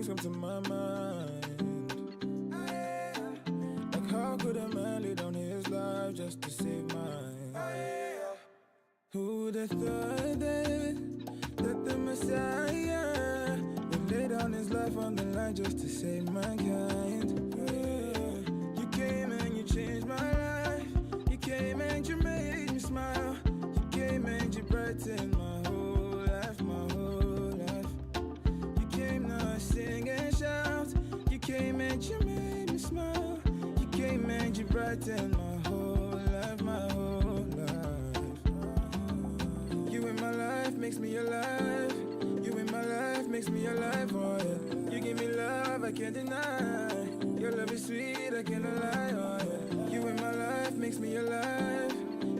things come to my mind. Like how could a man lay down his life just to save mine? Who would have thought that the Messiah would lay down his life on the line just to save mankind? You came and you changed my life. You came and you made me smile. You came and you brightened my whole life, my whole life. You came now, sing and shout. You came and you made me smile. You came and you brightened my whole life, my whole life. You in my life makes me alive. You in my life makes me alive, oh yeah. You give me love, I can't deny. Your love is sweet, I cannot lie, oh yeah. You in my life makes me alive.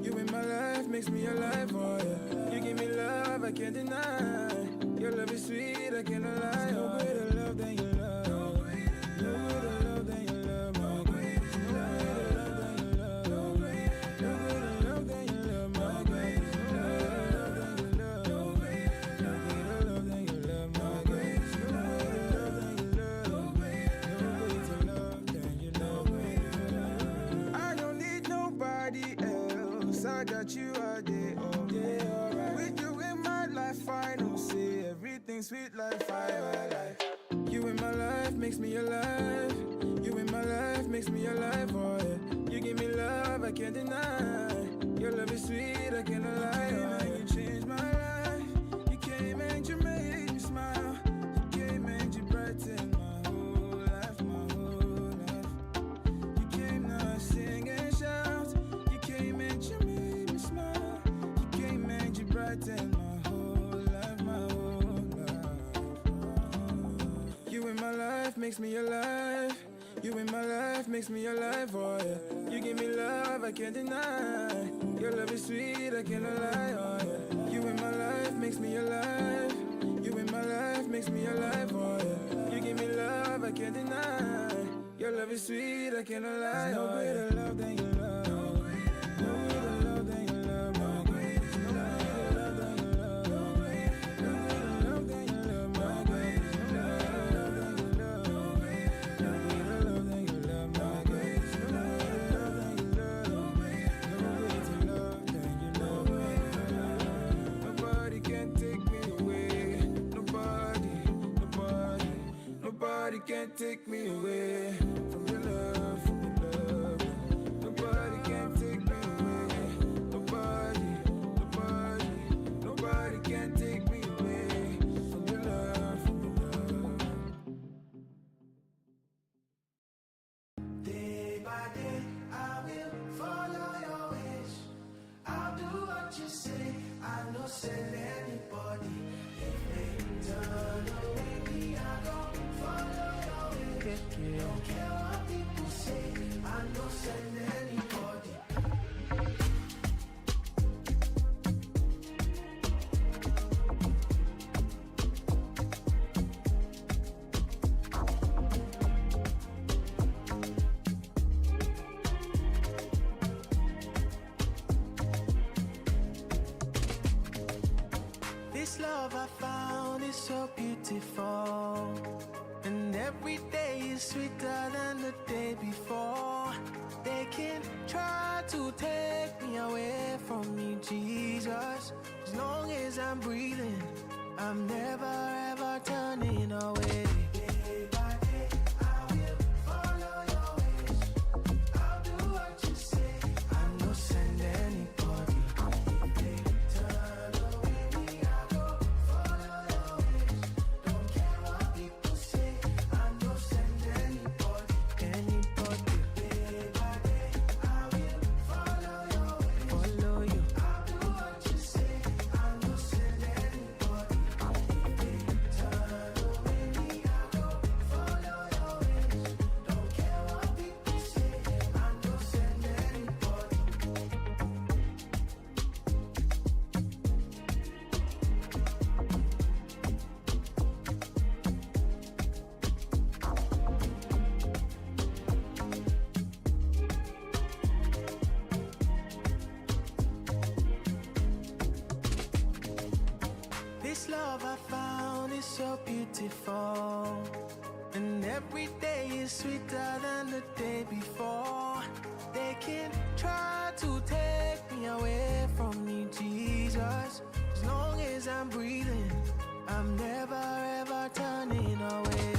You in my life makes me alive, oh yeah. You give me love, I can't deny. Your love is sweet, I cannot lie, oh yeah. No greater love than your love. No greater love than your love, my God. I got you all day, all day, alright. With you in my life, I don't say everything sweet like fire, life. You in my life makes me alive. You in my life makes me alive, oh yeah. You give me love, I can't deny. Your love is sweet, I cannot lie, oh yeah. You changed my life. You came and you made me smile. You came and you brightened my whole life, my whole life. You came now, sing and shout. You came and you made me smile. You came and you brightened my whole life, my whole life. You in my life makes me alive. You in my life makes me alive, oh yeah. You give me love, I can't deny. Your love is sweet, I cannot lie, oh yeah. You in my life makes me alive. You in my life makes me alive, oh yeah. You give me love, I can't deny. Your love is sweet, I cannot lie, oh yeah. No greater love than your love. No greater love than your love, my God. Nobody can take me away from your love, from your love. Nobody can take me away. Nobody can take me away from your love, from your love. Day by day, I will follow your wish. I'll do what you say. I know send anybody. If they turn away me, I go follow your wish. Don't care what people say. I know send anybody. This love I found is so beautiful, and every day is sweeter than the day before. They can try to take me away from me, Jesus. As long as I'm breathing, I'm never ever turning away. Day by day, I will follow your wish. I'll do what you say. I know send anybody. If they turn away me, I go follow your wish. Don't care what people say. I know send anybody. Anybody. Day by day, I will follow your wish. Follow you. I'll do what you say. I know send anybody. If they turn away me, I go follow your wish. Don't care what people say. I know send anybody. This love I found is so beautiful, every day is sweeter than the day before. They can try to take me away from you, Jesus. As long as I'm breathing, I'm never ever turning away.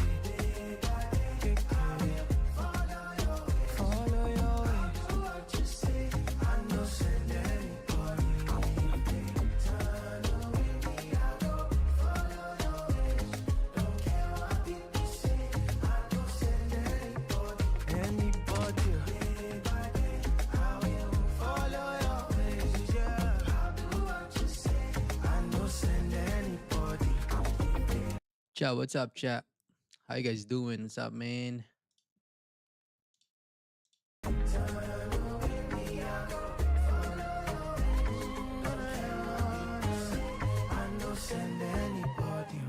Follow your way. Do what you say. I know send anybody. Turn away me, I go. Follow your ways. Don't care what people say. I know send anybody. Anybody. Day by day, I will follow your ways. Yeah. I'll do what you say. I know send anybody. Chat, what's up, chat? How you guys doing? What's up, man? Send anybody.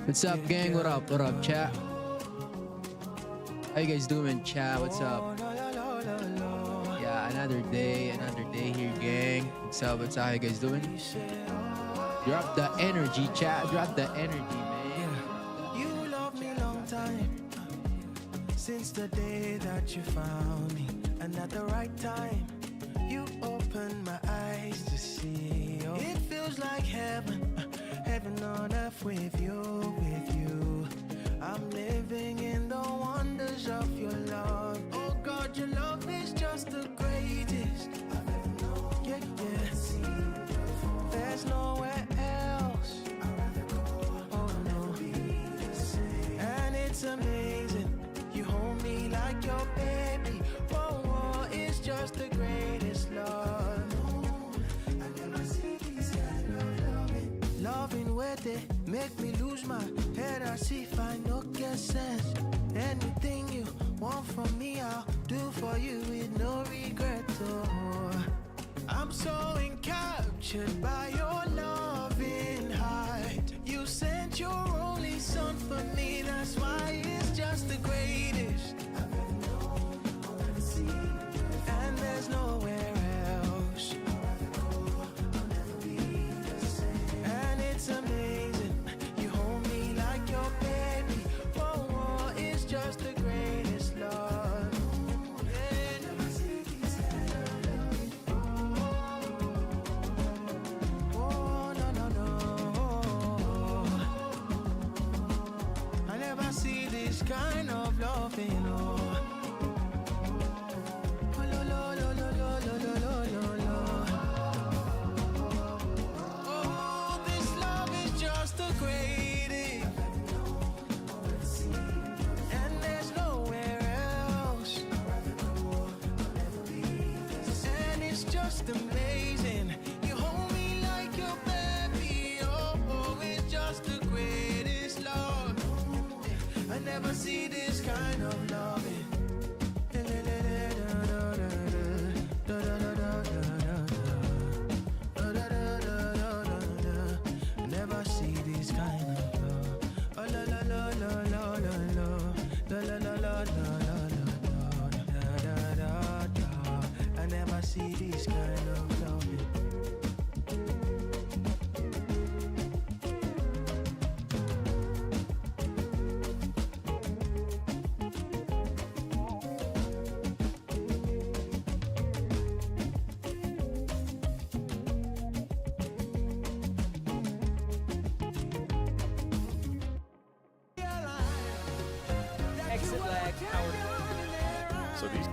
What's up, gang? What up? What up, chat? How you guys doing, chat? What's up? Yeah, another day here, gang. What's up? What's up? How you guys doing? Drop the energy, chat. Drop the energy, man. You love me long time, since the day that you found me, and at the right time, you opened my eyes to see. Oh, it feels like heaven, heaven on earth with you, with you. I'm living in the wonders of your love. Oh God, your love is just the greatest I've ever known. Yeah, yeah. There's nowhere else. Oh no. And it's amazing. You hold me like your baby. Oh, oh, it's just the greatest love. I never see this kind of loving. Loving where they make me lose my head. I see if I no get sense. Anything you want from me, I'll do for you with no regret. Oh, I'm so encaptured by your loving heart. You sent your only son for me. That's why it's just the greatest I've ever known, I'll ever see. And there's nowhere else. I'll never be the same. And it's amazing. You hold me like your baby. Oh, oh, it's just the greatest love. Yeah, never see this kind of love. Oh, no, no, no. I never see this kind of loving. Oh, oh, lo, lo, lo, lo, lo, lo, lo, lo, lo. Oh, this love is just the greatest, and there's nowhere else. And it's just amazing. You hold me like your baby. Oh, oh, it's just the greatest love. I never see this kind of loving. I never see this kind of love. Oh, la la la la la la la la la la la la la la. I never see this kind of loving. So these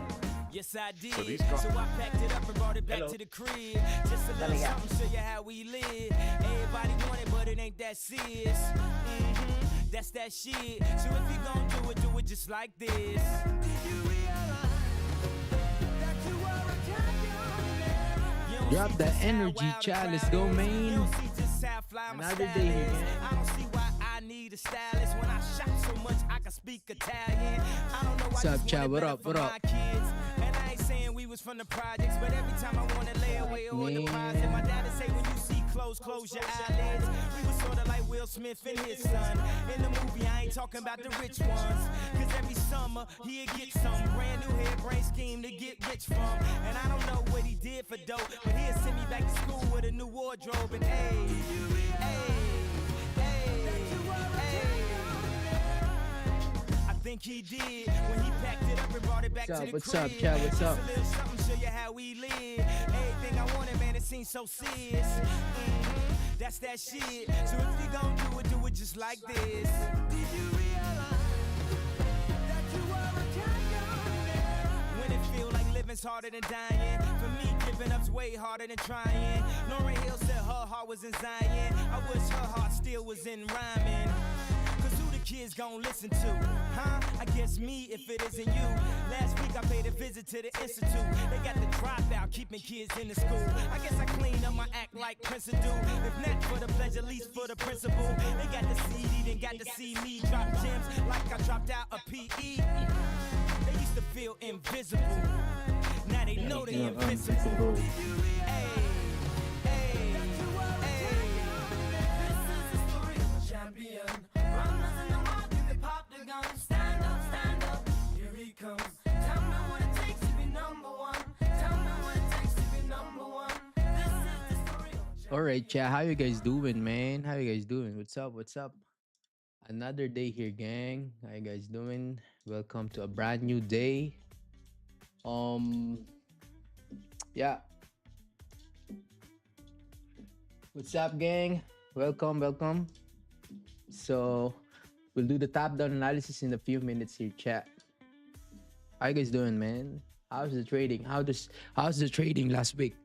Yes, I did. So these So I packed it up and brought it back Hello. to the crib. Just a little something, show you how we live. Everybody want it, but it ain't that serious. That's that shit. So if you gon' do it just like this. You realize that you are a champion. You Drop the energy, chat. Let's go, man. Another day here, man. I don't see why I need a stylist when I shop so much I can speak Italian. I don't know why. What's up, chat? What up? What up? Kids. And I ain't saying we was from the projects, but every time I want to lay away or deposit, my dad'd say when you see close your eyelids. We was sort of like Will Smith and his son. In the movie, I ain't talking about the rich ones. Cause every summer, he'd get some brand new hairbrain scheme to get rich from. And I don't know what he did for dope, but he'd send me back to school with a new wardrobe. And hey, I think he did when he packed it up and brought it back to the crib. What's up, chat? What's up? Just a little something, show you how we live. Everything I wanted, man, it seems so serious. That's that shit. So if you gon' do it just like this. Did you realize that you were a champion? When it feel like living's harder than dying. For me, giving up's way harder than trying. Lauryn Hill said her heart was in Zion. I wish her heart still was in rhyming. Cause who the kids gon' listen to? Huh? I guess me if it isn't you. Last week I paid a visit to the institute. They got the dropout keeping kids in the school. I guess I cleaned up my act like Prince would do. If not for the pleasure, at least for the principle. They got the CD, then got to see me drop gems like I dropped out a PE. They used to feel invisible. Now they know they invincible. Hey, hey, hey. This is the story of a champion. Runners in the market, they pop the gun. Stand up, here he comes. Tell me what it takes to be number one. Tell me what it takes to be number one. This is the story of a champion. All right, chat. How you guys doing, man? How you guys doing? What's up? What's up? Another day here, gang. How you guys doing? Welcome to a brand new day. Yeah. What's up, gang? Welcome. So, we'll do the top-down analysis in a few minutes here, chat. How you guys doing, man? How's the trading? How's the trading last week?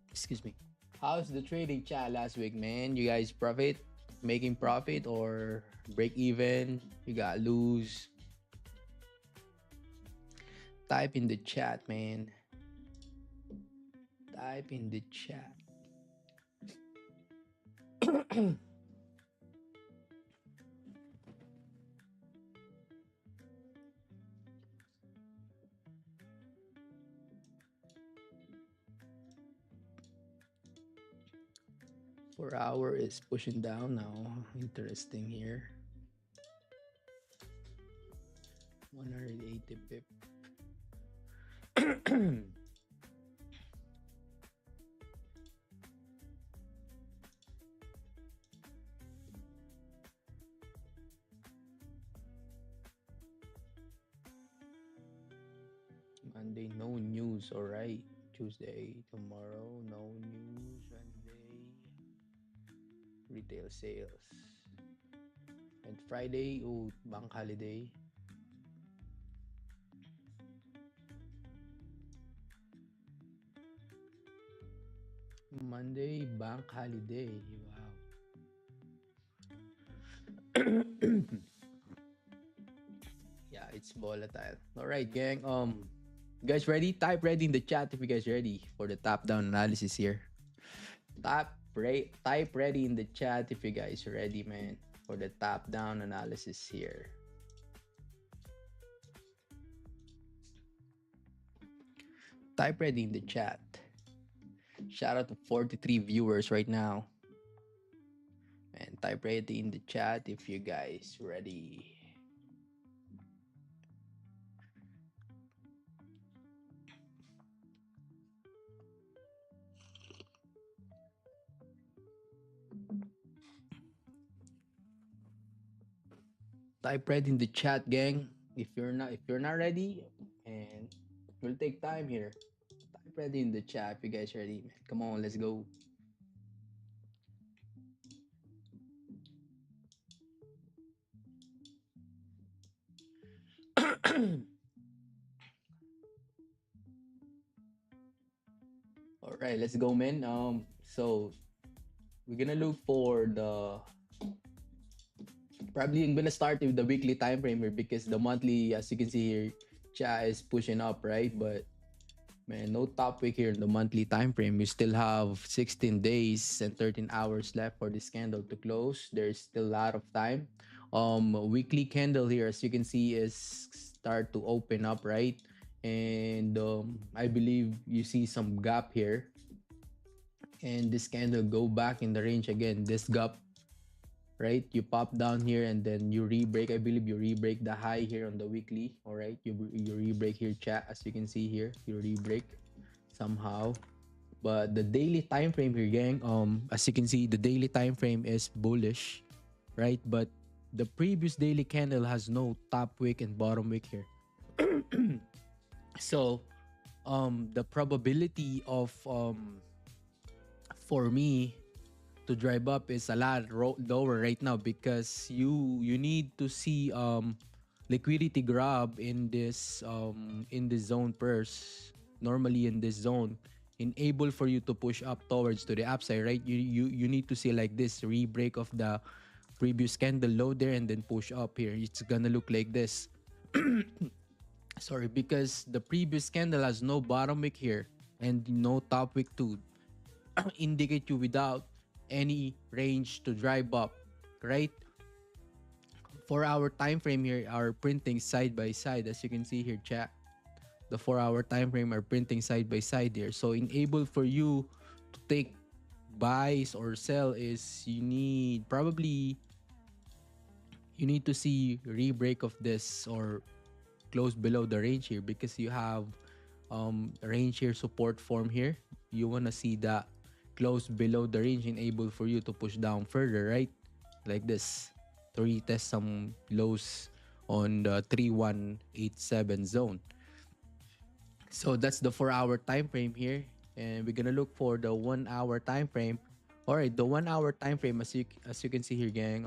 Excuse me. How's the trading, chat, last week, man? You guys making profit or break even? You got lose? Type in the chat, man. Type in the chat. Per hour is pushing down now. Interesting here. 180 pip. Monday, no news. All right. Tuesday, tomorrow, no news. Wednesday, retail sales. And Friday, bank holiday. Monday, bank holiday. Wow. Yeah, it's volatile. All right, gang. You guys ready? Type ready in the chat if you guys ready for the top-down analysis here. Type ready in the chat if you guys are ready, man, for the top-down analysis here. Type ready in the chat. Shout out to 43 viewers right now. And type ready in the chat if you guys ready. Type ready in the chat, gang. If you're not ready, and we'll take time here. Type ready in the chat if you guys ready, man. Come on, let's go. All right, let's go, man. So we're gonna look for the. Probably I'm gonna start with the weekly time frame here because the monthly, as you can see here, chat is pushing up, right? But Man, no top wick here in the monthly time frame. You still have 16 days and 13 hours left for this candle to close. There's still a lot of time. Weekly candle here, as you can see, is start to open up, right? And I believe you see some gap here. And this candle go back in the range again. This gap, right? You pop down here and then you re-break. I believe you re-break the high here on the weekly. All right, you re-break here, chat. As you can see here, you re-break somehow. But the daily time frame here, gang, as you can see, the daily time frame is bullish, right? But the previous daily candle has no top wick and bottom wick here. So the probability of for me to drive up is a lot lower right now, because you need to see liquidity grab in this zone first, normally in this zone, enable for you to push up towards to the upside, right? You need to see like this re-break of the previous candle low there and then push up here. It's gonna look like this. Sorry, because the previous candle has no bottom wick here and no top wick to indicate you without any range to drive up, right? For our time frame here are printing side by side, as you can see here, chat. The 4-hour time frame are printing side by side here. So enable for you to take buys or sell is you need to see re-break of this or close below the range here, because you have range here, support form here. You want to see that close below the range, enable for you to push down further, right? Like this, to retest some lows on the 3187 zone. So that's the 4-hour time frame here, and we're gonna look for the 1-hour time frame. All right, the 1-hour time frame, as you can see here, gang,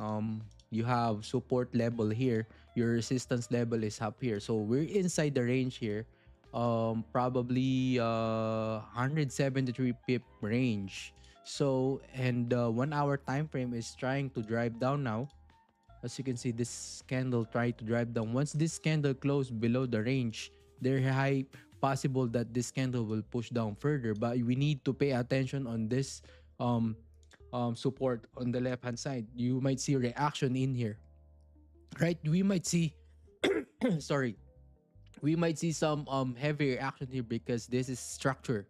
you have support level here, your resistance level is up here, so we're inside the range here, probably 173 pip range. So, and the 1-hour time frame is trying to drive down now. As you can see, this candle try to drive down. Once this candle close below the range, there high possible that this candle will push down further, but we need to pay attention on this support on the left hand side. You might see reaction in here, right? We might see sorry, we might see some heavy reaction here because this is structure,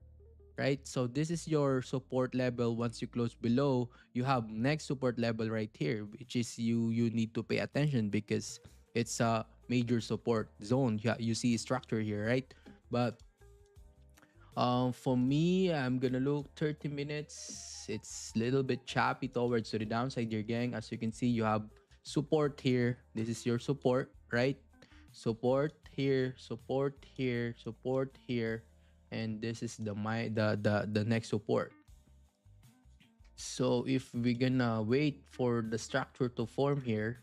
right? So this is your support level. Once you close below, you have next support level right here, which is you need to pay attention because it's a major support zone. You see structure here, right? But for me, I'm gonna look 30 minutes. It's a little bit choppy towards to the downside here, gang. As you can see, you have support here. This is your support, right? Support here, support here, support here, and this is the next support. So if we're gonna wait for the structure to form here,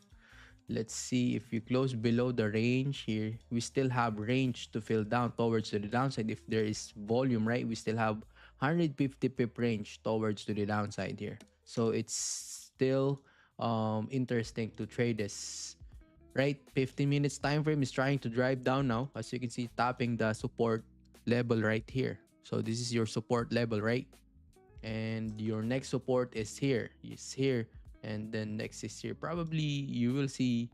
let's see, if you close below the range here, we still have range to fill down towards to the downside. If there is volume, right, we still have 150 pip range towards to the downside here. So it's still interesting to trade this, right? 15 minutes time frame is trying to drive down now, as you can see, tapping the support level right here. So this is your support level, right? And your next support is here, and then next is here. Probably you will see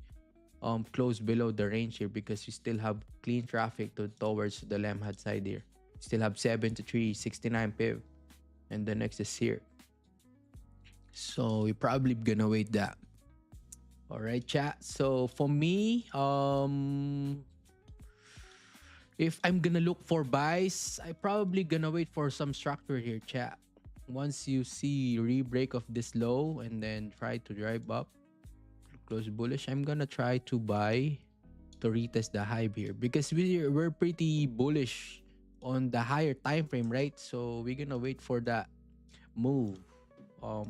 close below the range here because you still have clean traffic towards the left hand side here. Still have 73.69 pip, and the next is here. So we're probably gonna wait that. All right, chat. So for me, if I'm gonna look for buys, I probably gonna wait for some structure here, chat. Once you see re-break of this low and then try to drive up, close bullish, I'm gonna try to buy to retest the high here because we're pretty bullish on the higher time frame, right? So we're gonna wait for that move.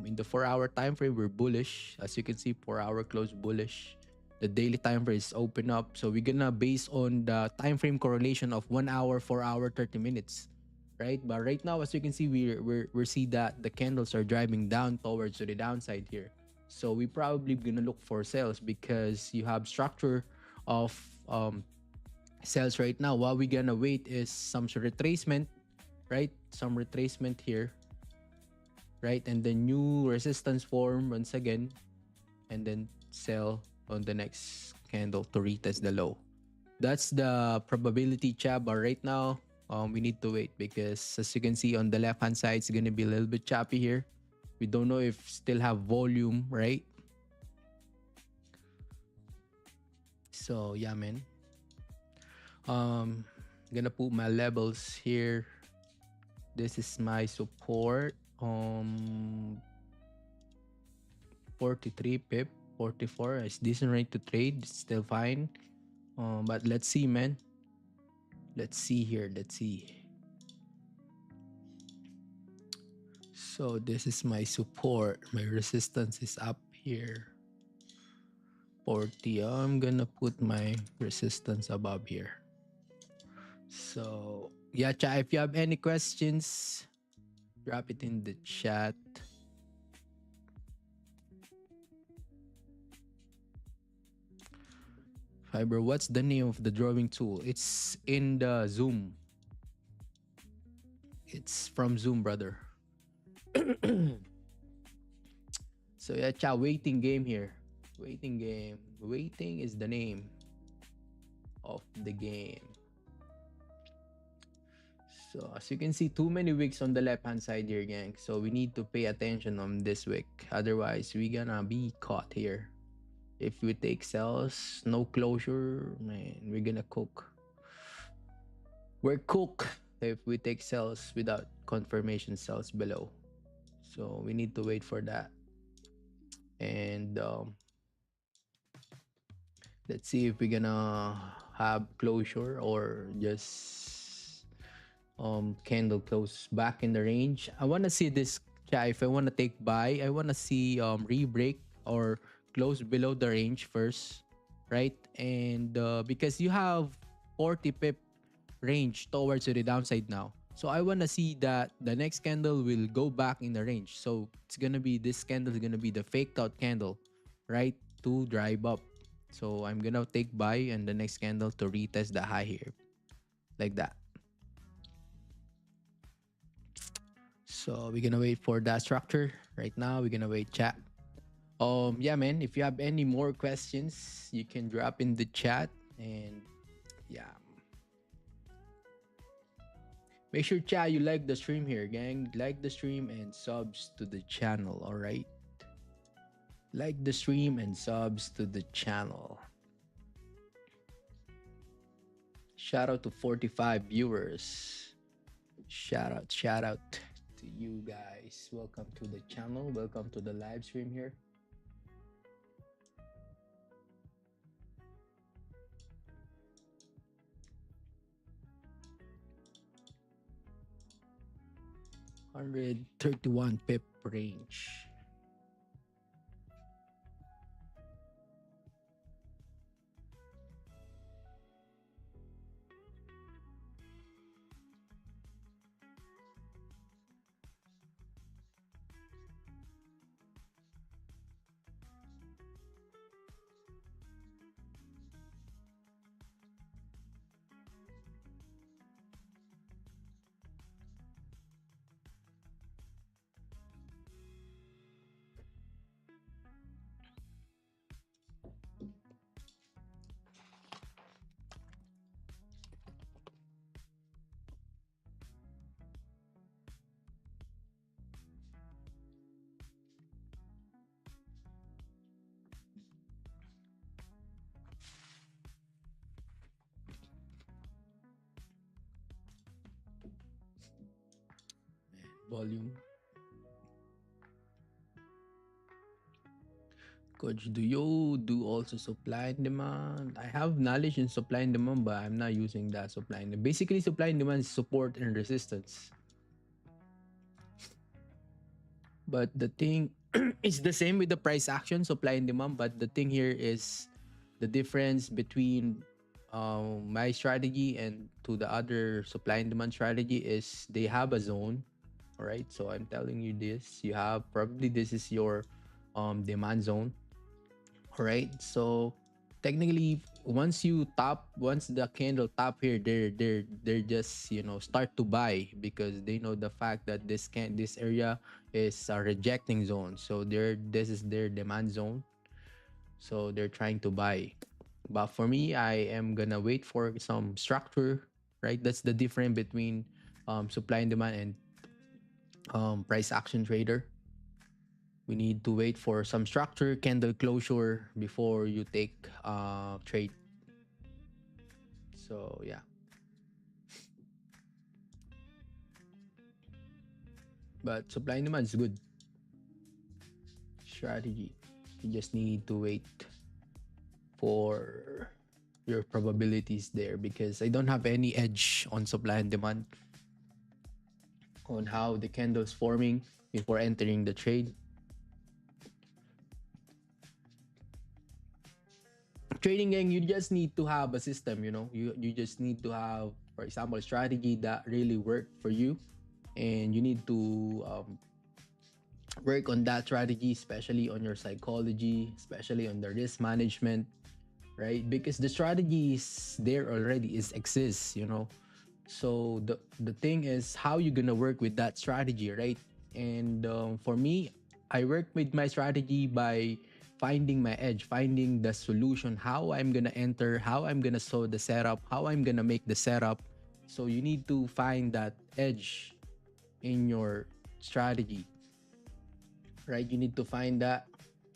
In the 4-hour time frame, we're bullish. As you can see, 4-hour close bullish. The daily time frame is open up. So we're gonna base on the time frame correlation of 1 hour, 4 hour, 30 minutes. Right, but right now, as you can see, we see that the candles are driving down towards to the downside here. So we probably gonna look for sales because you have structure of sales right now. What we gonna wait is some retracement right? Some retracement here, right? And then new resistance form once again, and then sell on the next candle to retest the low. That's the probability, chat. But right now, we need to wait because as you can see on the left hand side, it's gonna be a little bit choppy here. We don't know if still have volume, right? So yeah, man. Gonna put my levels here. This is my support. 43 pip, 44. It's decent rate to trade. It's still fine. But let's see, man. Let's see here. Let's see. So this is my support. My resistance is up here. 40. I'm gonna put my resistance above here. So yeah, chat. If you have any questions, drop it in the chat. Fiber, what's the name of the drawing tool? It's in the Zoom. It's from Zoom, brother. So yeah, chat. Waiting game here. Waiting game. Waiting is the name of the game. So as you can see, too many wicks on the left hand side here, gang. So we need to pay attention on this wick. Otherwise, we gonna be caught here. If we take sells, no closure, man, we're gonna cook. We're cooked if we take sells without confirmation sells below. So we need to wait for that. And let's see if we're gonna have closure or just candle close back in the range. I want to see this, chat. If I want to take buy, I want to see re-break or close below the range first, right? And because you have 40 pip range towards the downside now, so I want to see that the next candle will go back in the range. So it's gonna be, this candle is gonna be the faked out candle, right, to drive up. So I'm gonna take buy and the next candle to retest the high here, like that. So we're gonna wait for that structure. Right now, we're gonna wait, chat. Yeah, man. If you have any more questions, you can drop in the chat. And yeah, make sure, chat, you like the stream here, gang. Like the stream and subs to the channel. All right. Like the stream and subs to the channel. Shout out to 45 viewers. Shout out to you guys. Welcome to the channel. Welcome to the live stream here. $131 pip range. Volume. Coach, do you do also supply and demand? I have knowledge in supply and demand, but I'm not using that supply and demand. Basically, supply and demand is support and resistance. But the thing is the same with the price action, supply and demand. But the thing here is the difference between my strategy and to the other supply and demand strategy is they have a zone. All right, so I'm telling you this. You have probably, this is your demand zone. All right, so technically once the candle top here, they're just, start to buy, because they know the fact that this area is a rejecting zone. So this is their demand zone. So they're trying to buy. But for me, I am gonna wait for some structure, right? That's the difference between supply and demand and price action trader. We need to wait for some structure, candle closure before you take trade. So yeah. But supply and demand is good strategy. You just need to wait for your probabilities there, because I don't have any edge on supply and demand on how the candle's forming before entering the trade. Trading, gang, you just need to have a system. You just need to have, for example, a strategy that really worked for you, and you need to work on that strategy, especially on your psychology, especially on the risk management, right? Because the strategy is there already, is exists. So the thing is how you gonna work with that strategy, right? And for me, I work with my strategy by finding my edge, finding the solution, how I'm gonna enter, how I'm gonna sow the setup, how I'm gonna make the setup. So you need to find that edge in your strategy, right? You need to find that,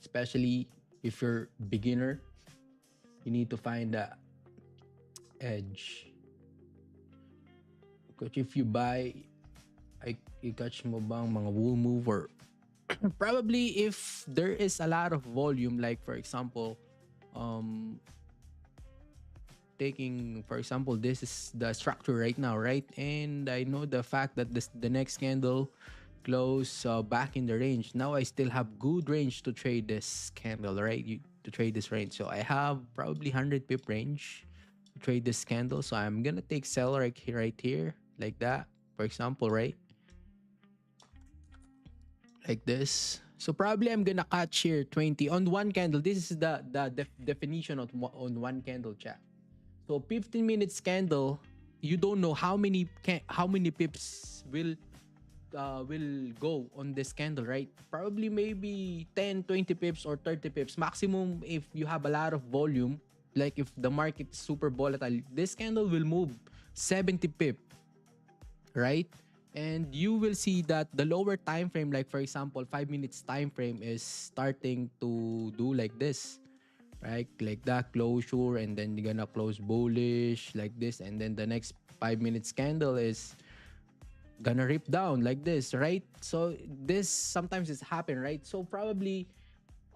especially if you're beginner, you need to find that edge. Because if you buy, i-catch mo bang mga wool mover? Probably if there is a lot of volume, like for example, taking for example, this is the structure right now, right? And I know the fact that the next candle close back in the range. Now I still have good range to trade this candle, right? To trade this range. So I have probably 100 pip range to trade this candle. So I'm gonna take sell right here, like that, for example, right? Like this. So probably I'm gonna catch here 20 on one candle. This is the definition of on one candle, chat. So 15 minutes candle, you don't know how many pips will go on this candle, right? Probably maybe 10, 20 pips or 30 pips maximum. If you have a lot of volume, like if the market is super volatile, this candle will move 70 pip, right? And you will see that the lower time frame, like for example 5 minutes time frame, is starting to do like this, right? Like that closure, and then you're gonna close bullish like this, and then the next 5 minutes candle is gonna rip down like this, right? So this sometimes is happen, right? So probably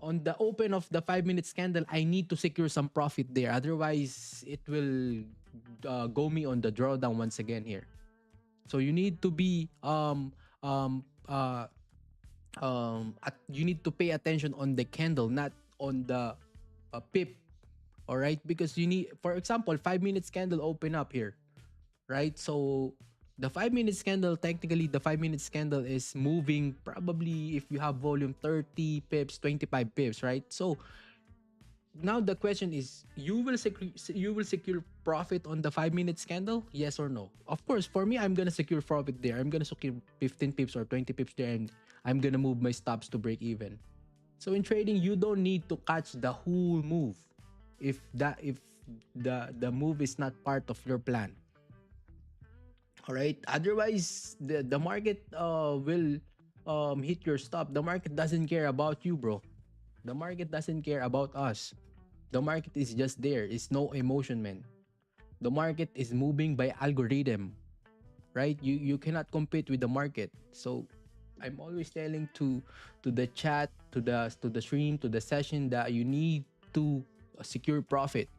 on the open of the 5 minutes candle, I need to secure some profit there, otherwise it will go me on the drawdown once again here. So you need to be you need to pay attention on the candle, not on the pip. All right, because you need, for example, 5 minutes candle open up here, right? So the 5 minutes candle, technically the 5 minutes candle is moving probably, if you have volume, 30 pips, 25 pips, right? So now the question is, you will secure profit on the 5 minutes candle, yes or no? Of course, for me, I'm gonna secure profit there. I'm gonna secure 15 pips or 20 pips there, and I'm gonna move my stops to break even. So in trading, you don't need to catch the whole move if the move is not part of your plan. All right, otherwise the market will hit your stop. The market doesn't care about you, bro. The market doesn't care about us. The market is just there. It's no emotion, man. The market is moving by algorithm, right? You cannot compete with the market. So I'm always telling to the chat, to the stream, to the session, that you need to secure profit,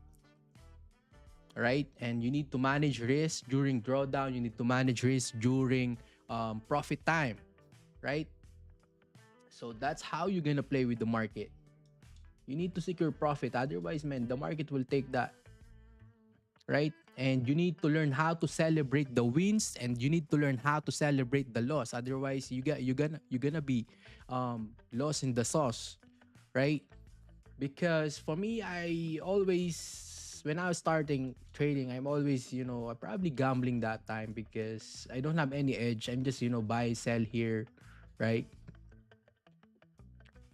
right? And you need to manage risk during drawdown. You need to manage risk during profit time, right? So that's how you're gonna play with the market. You need to secure profit, otherwise, man, the market will take that, right? And you need to learn how to celebrate the wins, and you need to learn how to celebrate the loss. Otherwise, you're gonna be lost in the sauce, right? Because for me, I always when I was starting trading, I'm always, probably gambling that time because I don't have any edge. I'm just, buy, sell here, right?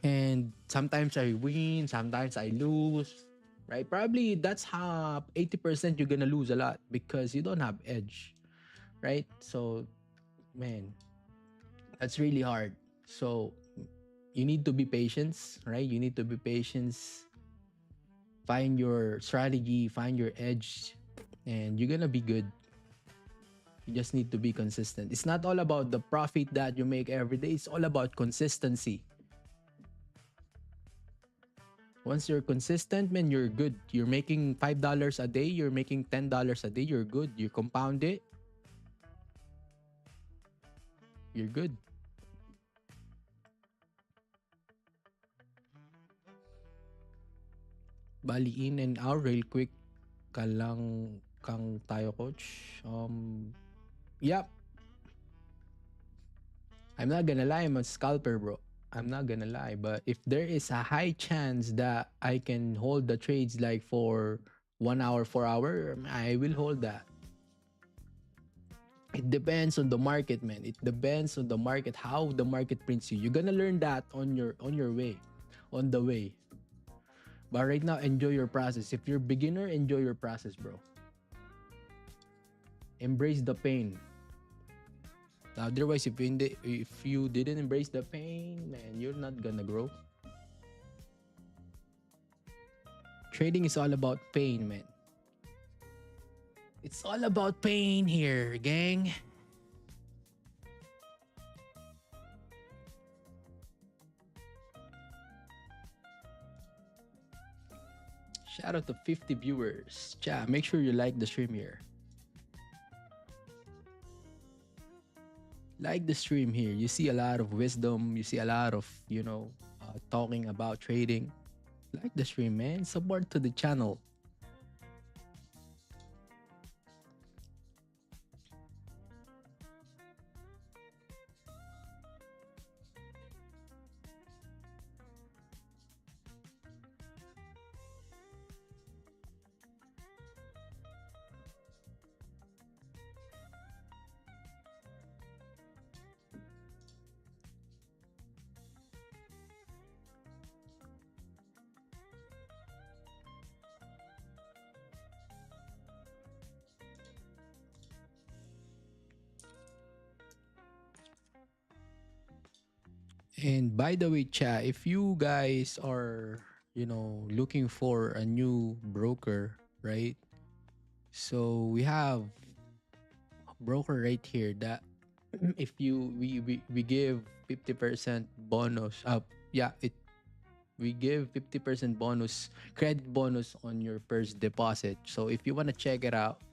And sometimes I win, sometimes I lose, right? Probably that's how 80% you're gonna lose a lot because you don't have edge, right? So, man, that's really hard. So, you need to be patient, right? You need to be patient, find your strategy, find your edge, and you're gonna be good. You just need to be consistent. It's not all about the profit that you make every day, it's all about consistency. Once you're consistent, man, you're good. You're making $5 a day, you're making $10 a day, you're good. You compound it, you're good. Bali, in and out real quick ka lang kang tayo, coach. Yep. I'm not gonna lie, I'm a scalper, bro. I'm not gonna lie, but if there is a high chance that I can hold the trades like for 1 hour, 4 hour, I will hold that. It depends on the market, man. It depends on the market, how the market prints you. You're gonna learn that on your way, on the way. But right now, enjoy your process. If you're beginner, enjoy your process, bro. Embrace the pain. Otherwise, if you didn't embrace the pain, man, you're not gonna grow. Trading is all about pain, man. It's all about pain here, gang. Shout out to 50 viewers. Cha, make sure you like the stream here. Like the stream here. You see a lot of wisdom. You see a lot of, talking about trading. Like the stream, man. Support to the channel. And by the way, chat, if you guys are, looking for a new broker, right? So we have a broker right here that if you we give 50% bonus. Yeah, it we give 50% bonus, credit bonus on your first deposit. So if you want to check out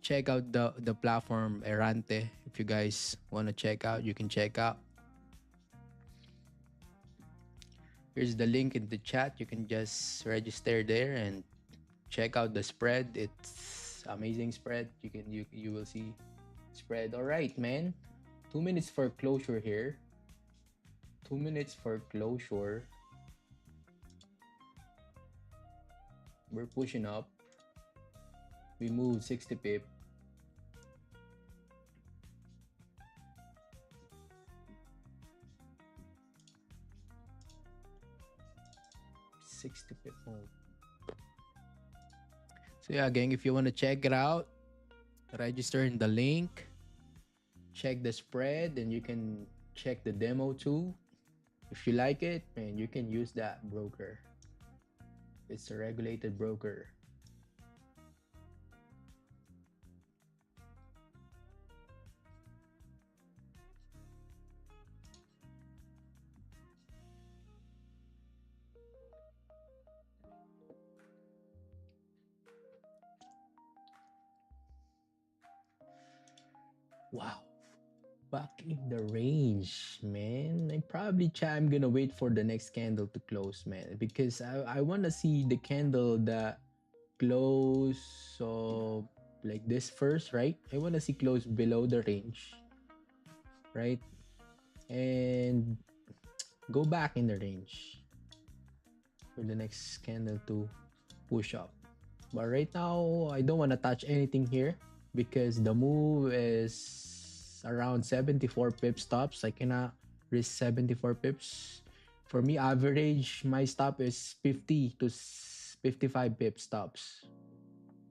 the platform Erante. If you guys want to check out, you can check out. Here's the link in the chat. You can just register there and check out the spread. It's amazing spread. You will see spread. All right, man. 2 minutes for closure here. 2 minutes for closure. We're pushing up. We moved 60 pip. 60 pip move. So yeah, gang, if you want to check it out, register in the link, check the spread, and you can check the demo too. If you like it, man, you can use that broker. It's a regulated broker. Wow. Back in the range, man. I'm gonna wait for the next candle to close, man. Because I wanna see the candle that close like this first, right? I wanna see close below the range. Right? And go back in the range for the next candle to push up. But right now, I don't want to touch anything here because the move is around 74 pip stops. I cannot risk 74 pips. For me, average, my stop is 50 to 55 pip stops.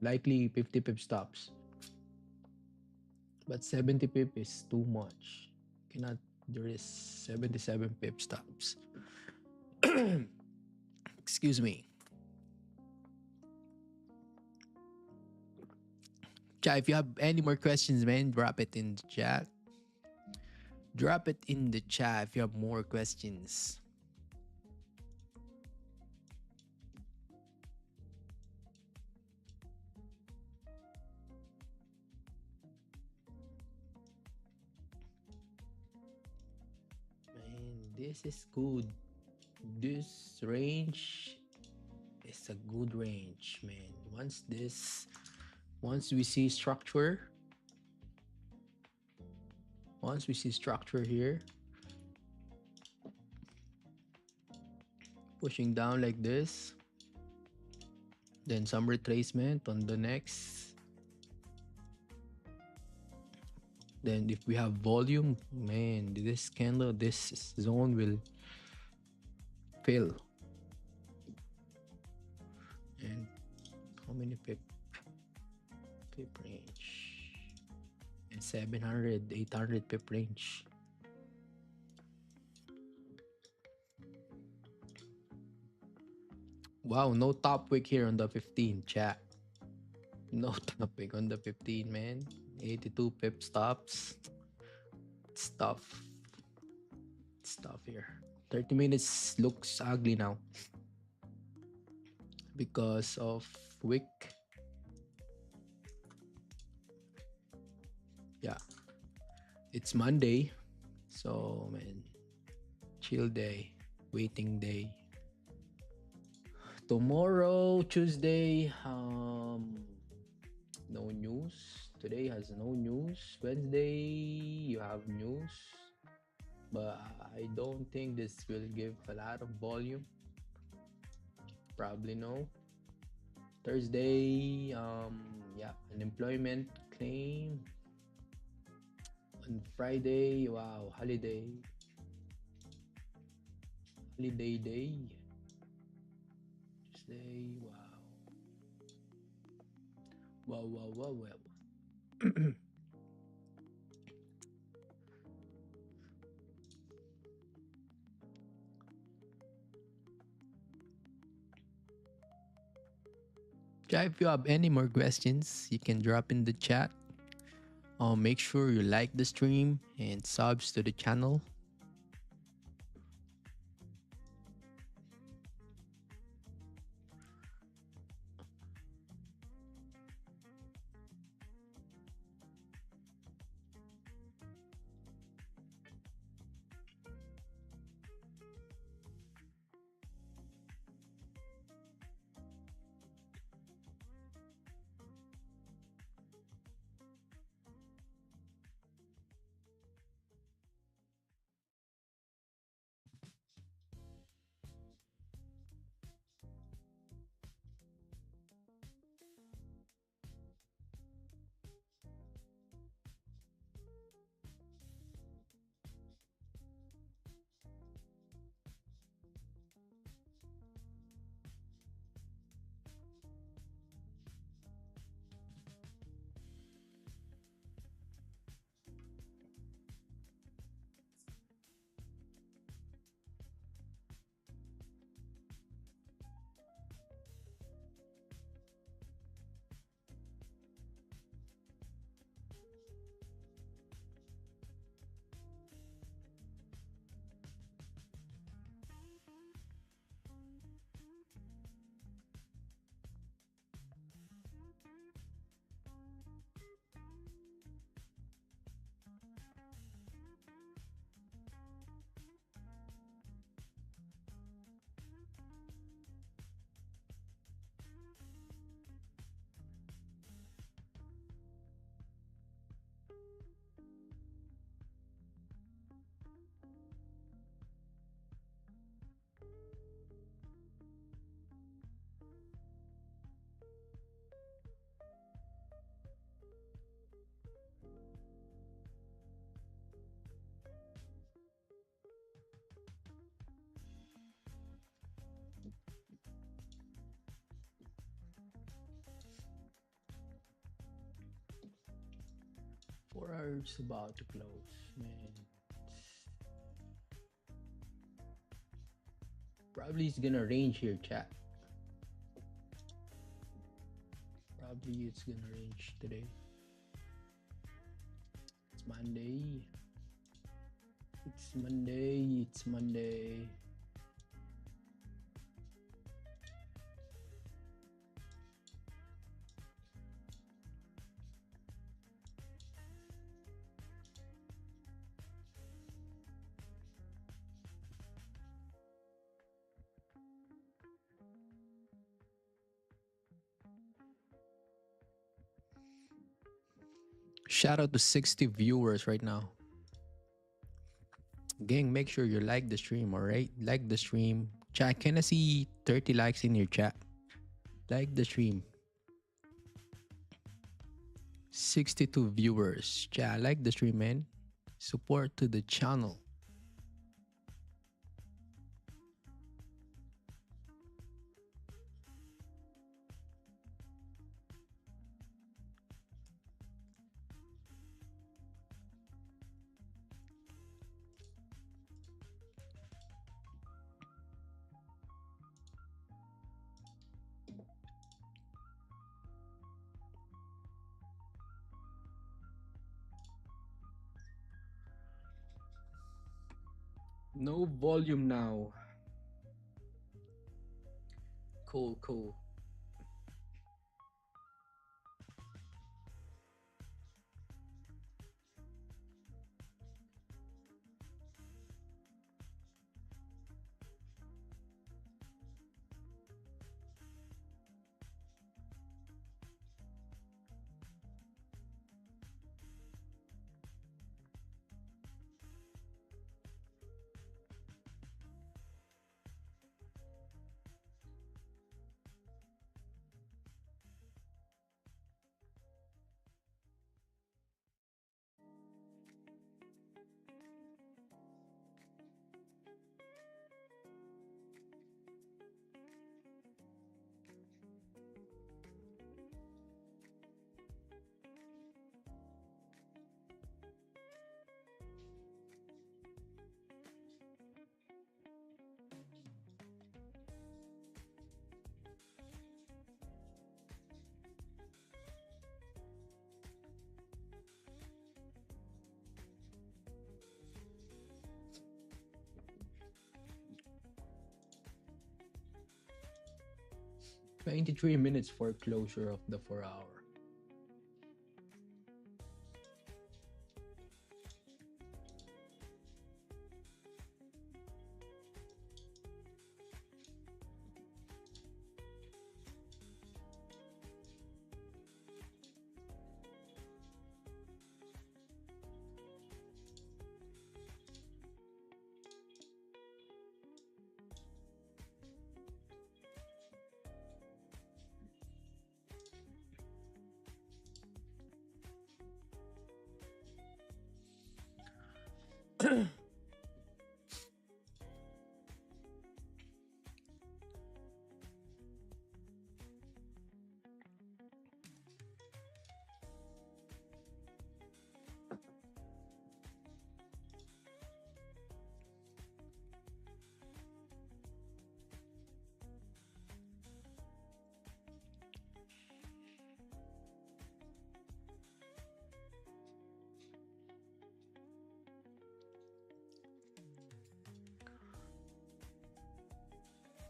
Likely 50 pip stops. But 70 pip is too much. Cannot risk 77 pip stops. Excuse me. Chat, if you have any more questions, man, drop it in the chat. Drop it in the chat if you have more questions. Man, this is good. This range is a good range, man. Once we see structure, here, pushing down like this, then some retracement on the next. Then if we have volume, man, this candle, this zone will fill. And how many pip range? And 700, 800 pip range. Wow, no top wick here on the 15, chat. No top wick on the 15, man. 82 pip stops. It's tough here. 30 minutes looks ugly now because of wick. Yeah, it's Monday, so man, chill day, waiting day. Tomorrow, Tuesday, no news. Today has no news. Wednesday, you have news, but I don't think this will give a lot of volume. Probably no. Thursday, yeah, unemployment claim. On Friday, wow, holiday day. Tuesday, wow. If you have any more questions, you can drop in the chat. Make sure you like the stream and subs to the channel. 4 hours about to close, man. Probably it's gonna range here, chat. Probably it's gonna range today. It's Monday. It's Monday. It's Monday. Shout out to 60 viewers right now. Gang, make sure you like the stream, alright? Like the stream. Chat, can I see 30 likes in your chat? Like the stream. 62 viewers. Chat, like the stream, man. Support to the channel. No volume now. Cool, cool. $23 for closure of the 4 hour.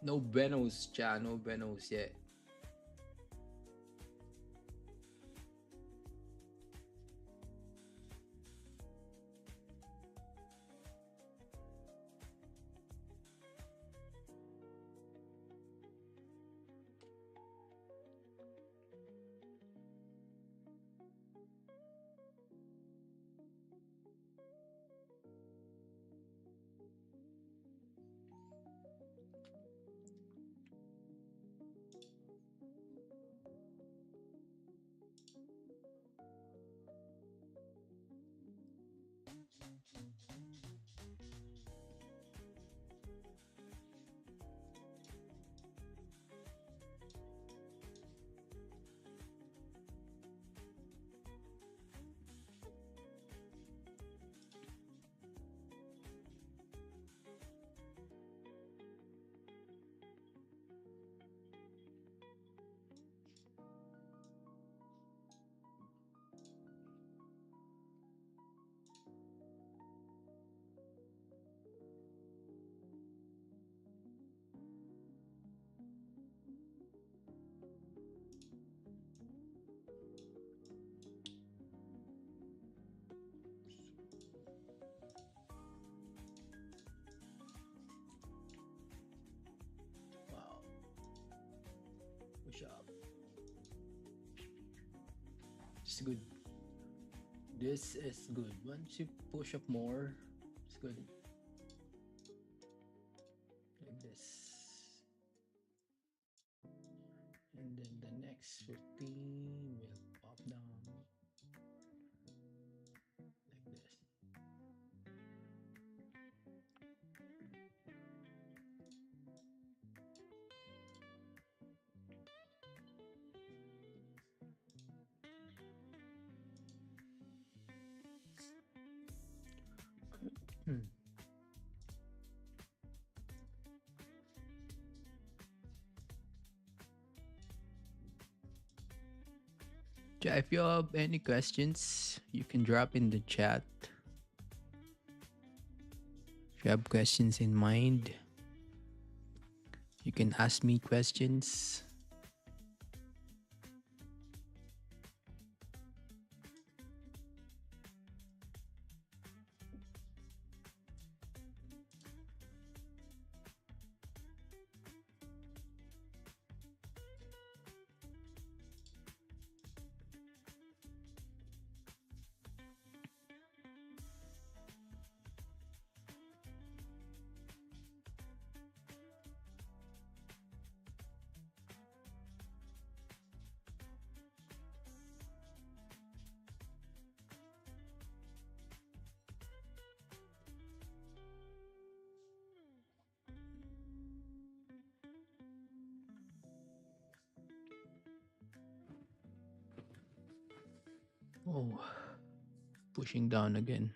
No Benos, cha, no Benos yet. It's good. This is good. Once you push up more, it's good. Like this. And then the next 15 will pop down like this. Yeah, if you have any questions, you can drop in the chat. If you have questions in mind, you can ask me questions. Oh, pushing down again.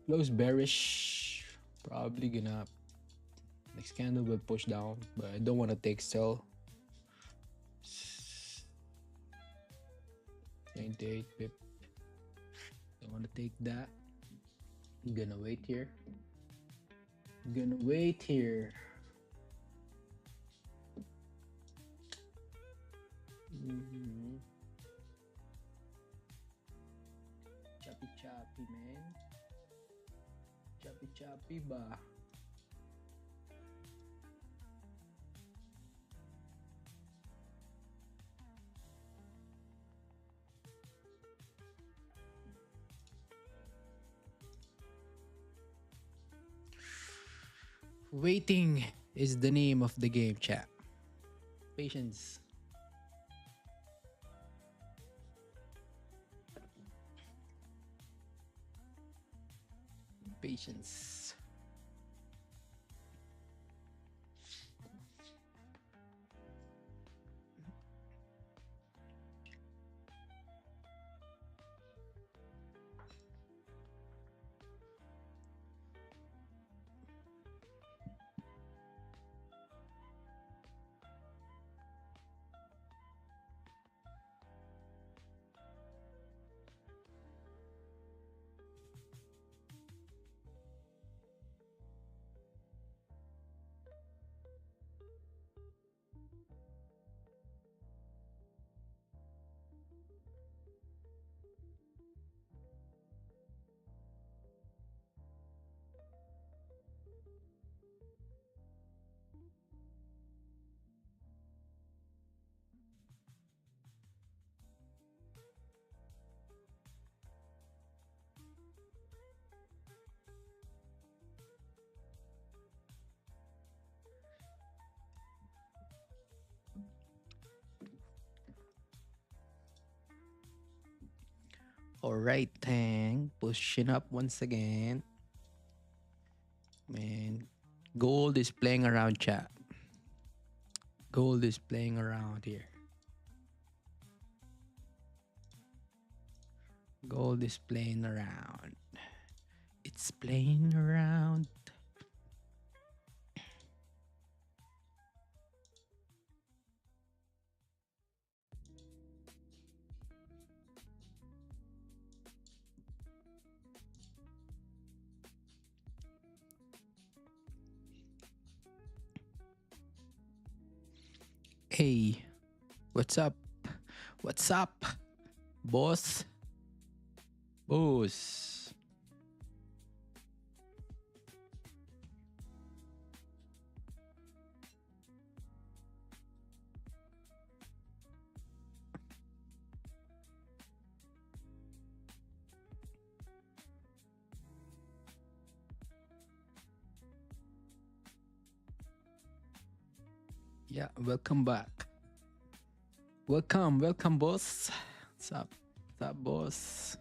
Close bearish. Probably gonna next candle will push down, but I don't want to take sell. 98 pip. Don't want to take that. I'm gonna wait here. Mhm. Choppy, man. Choppy ba? Waiting is the name of the game, chat. Patience. Patience. Alright, Tang. Pushing up once again. Man, gold is playing around, chat. Gold is playing around here. Gold is playing around. It's playing around. Hey, what's up? What's up, boss? Boss. Yeah, welcome back. Welcome, boss. What's up? What's up, boss?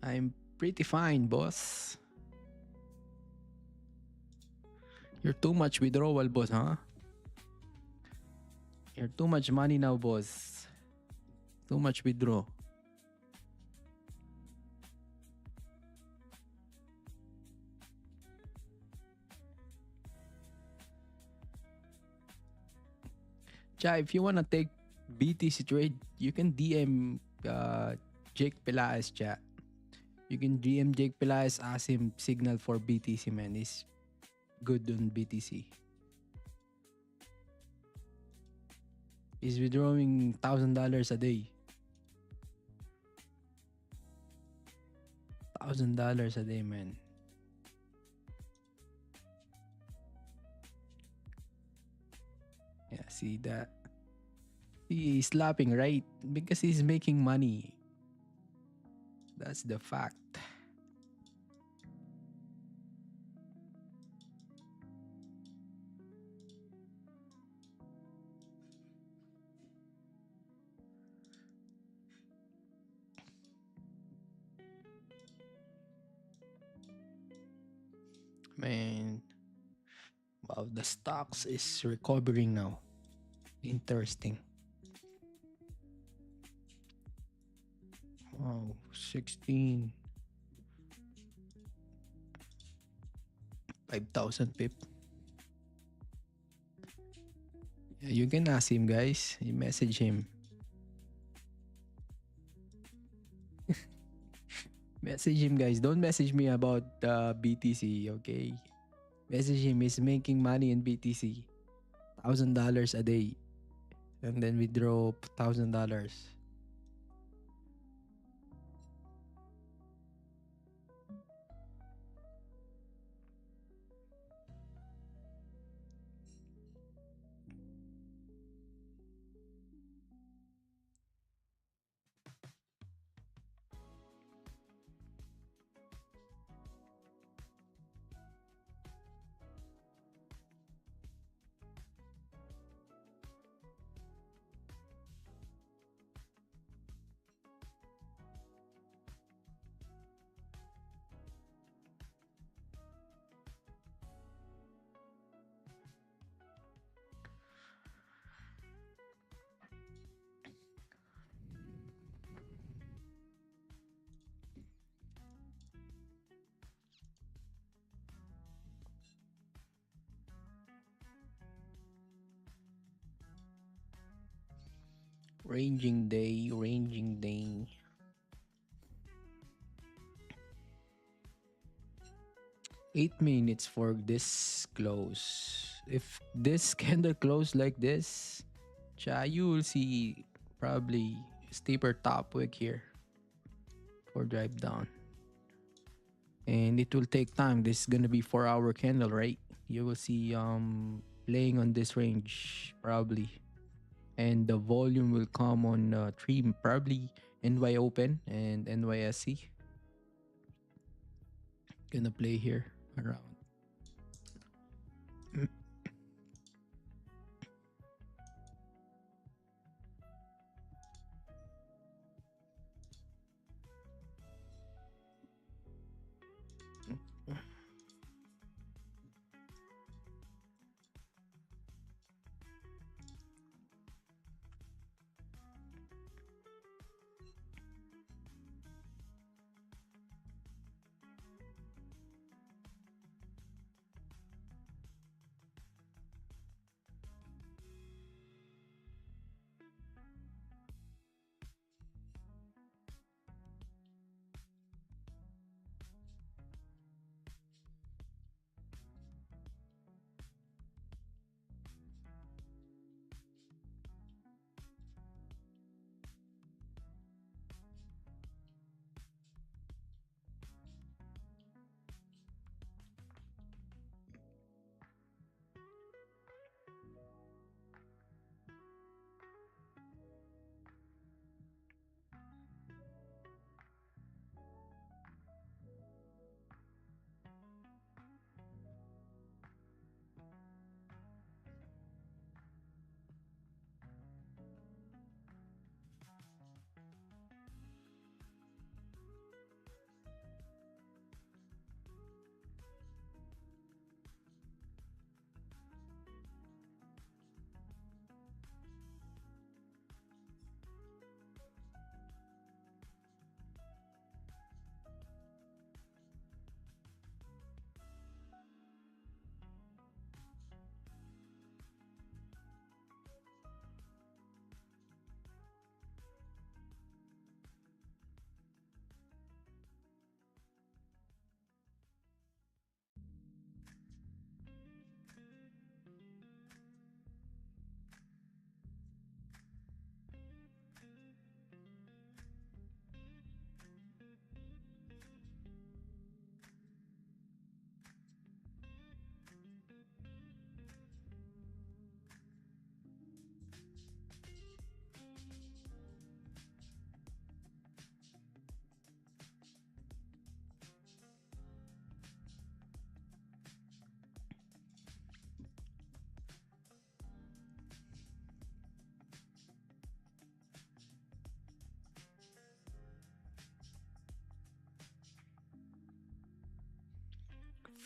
I'm pretty fine, boss. You're too much withdrawal, boss, huh? You're too much money now, boss. Too much withdraw. Cha, if you wanna take BTC trade, you can DM Jake Pelaez, chat. You can DM Jake Pelaez, ask him signal for BTC, man. He's good on BTC. He's withdrawing $1,000 a day. $1,000 a day, man. Yeah, see that? He's slapping, right? Because he's making money. That's the fact. Man, wow, the stocks is recovering now. Interesting. Wow, 16. 5,000 pip. Yeah, you can ask him, guys. You message him. Message him, guys. Don't message me about BTC, okay? Message him. He's making money in BTC. $1,000 a day. And then withdraw $1,000. Ranging day, ranging day. 8 minutes for this close. If this candle close like this, you will see probably steeper top wick here for drive down. And it will take time. This is gonna be 4-hour candle, right? You will see playing on this range probably. And the volume will come on three, probably NY open and NYSE. Gonna play here around.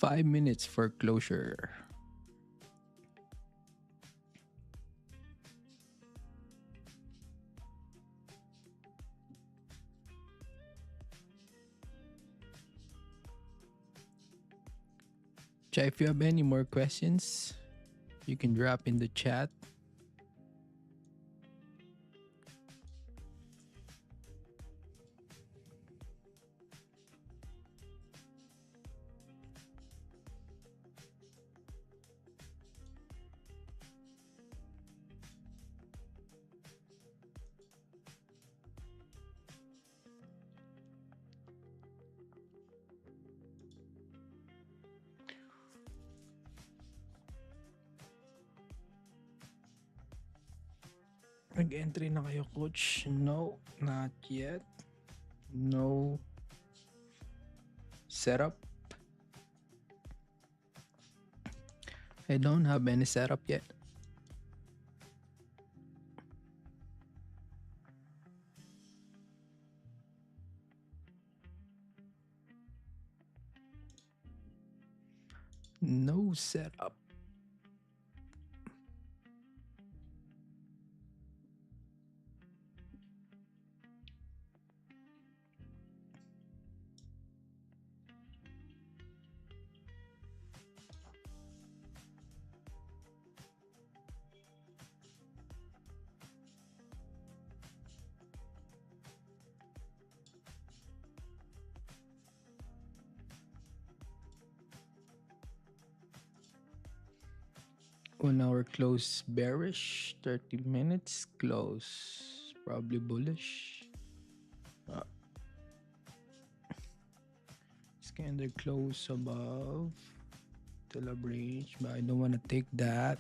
5 minutes for closure. Chat, if you have any more questions, you can drop in the chat. Nag-entry na kayo, coach? No, not yet. No setup. I don't have any setup yet. No setup. One hour close bearish, 30 minutes close, probably bullish. Candle close above till a range, but I don't want to take that.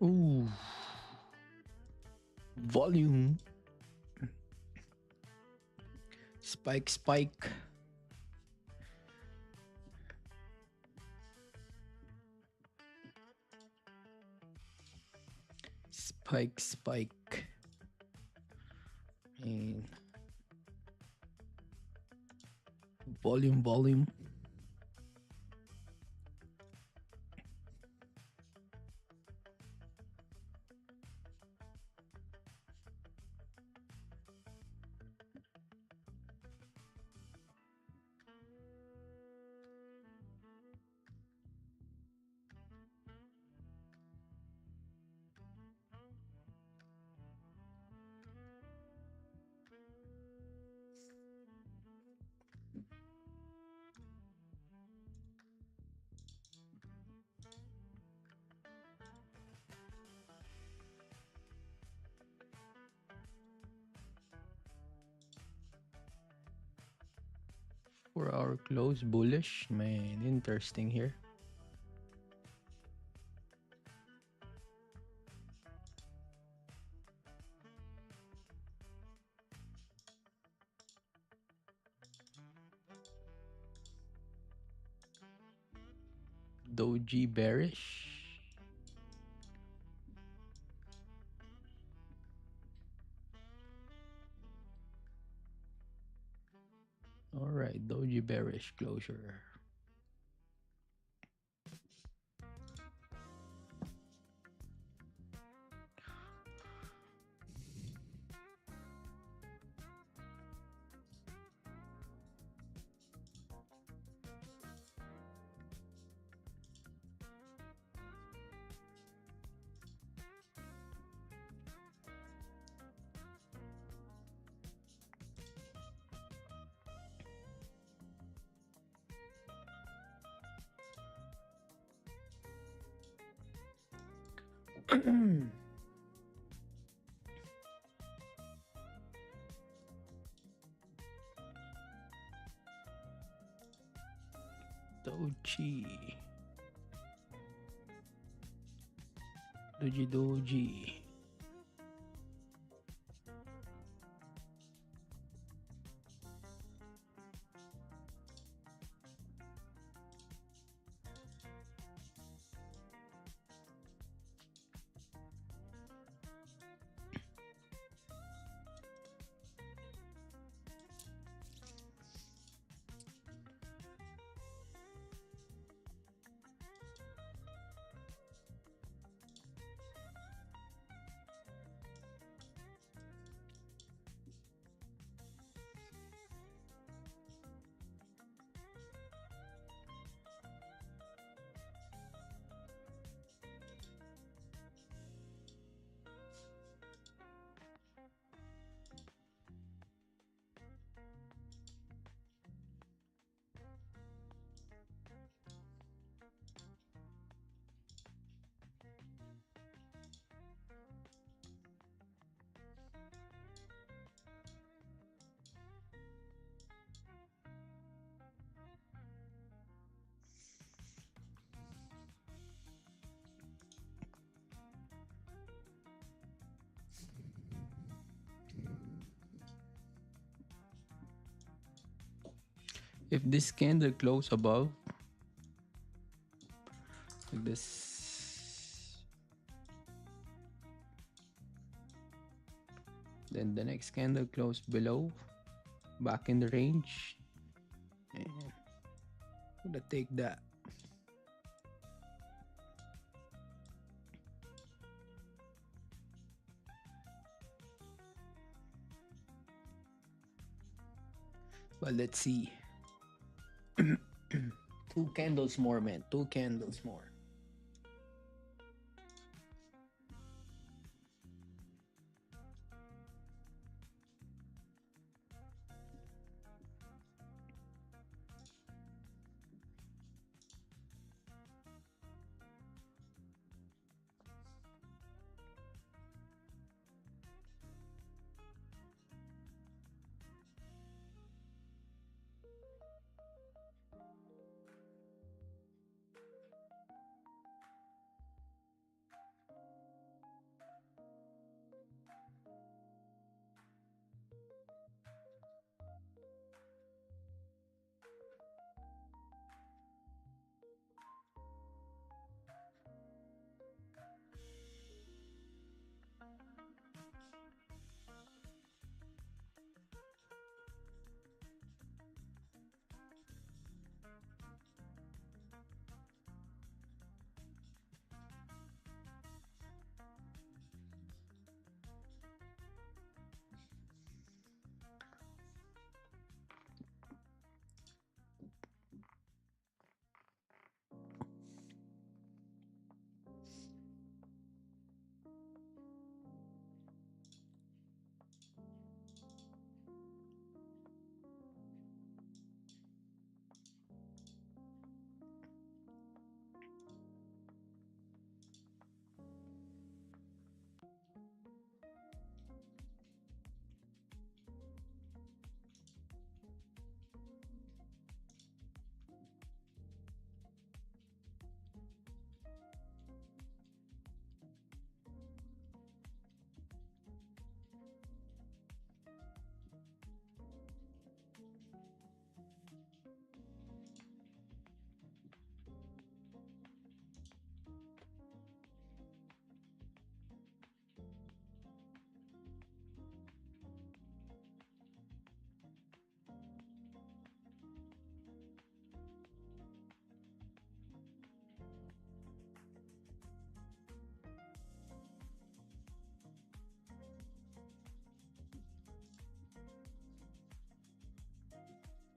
Ooh, volume. Spike, spike. Spike, spike. And volume, volume. For our close bullish, man, interesting here. Doji bearish. bearish closure. Doji. Doji. If this candle close above like this, then the next candle close below, back in the range, and I'm gonna take that. But let's see. 2 candles more, man. 2 candles more.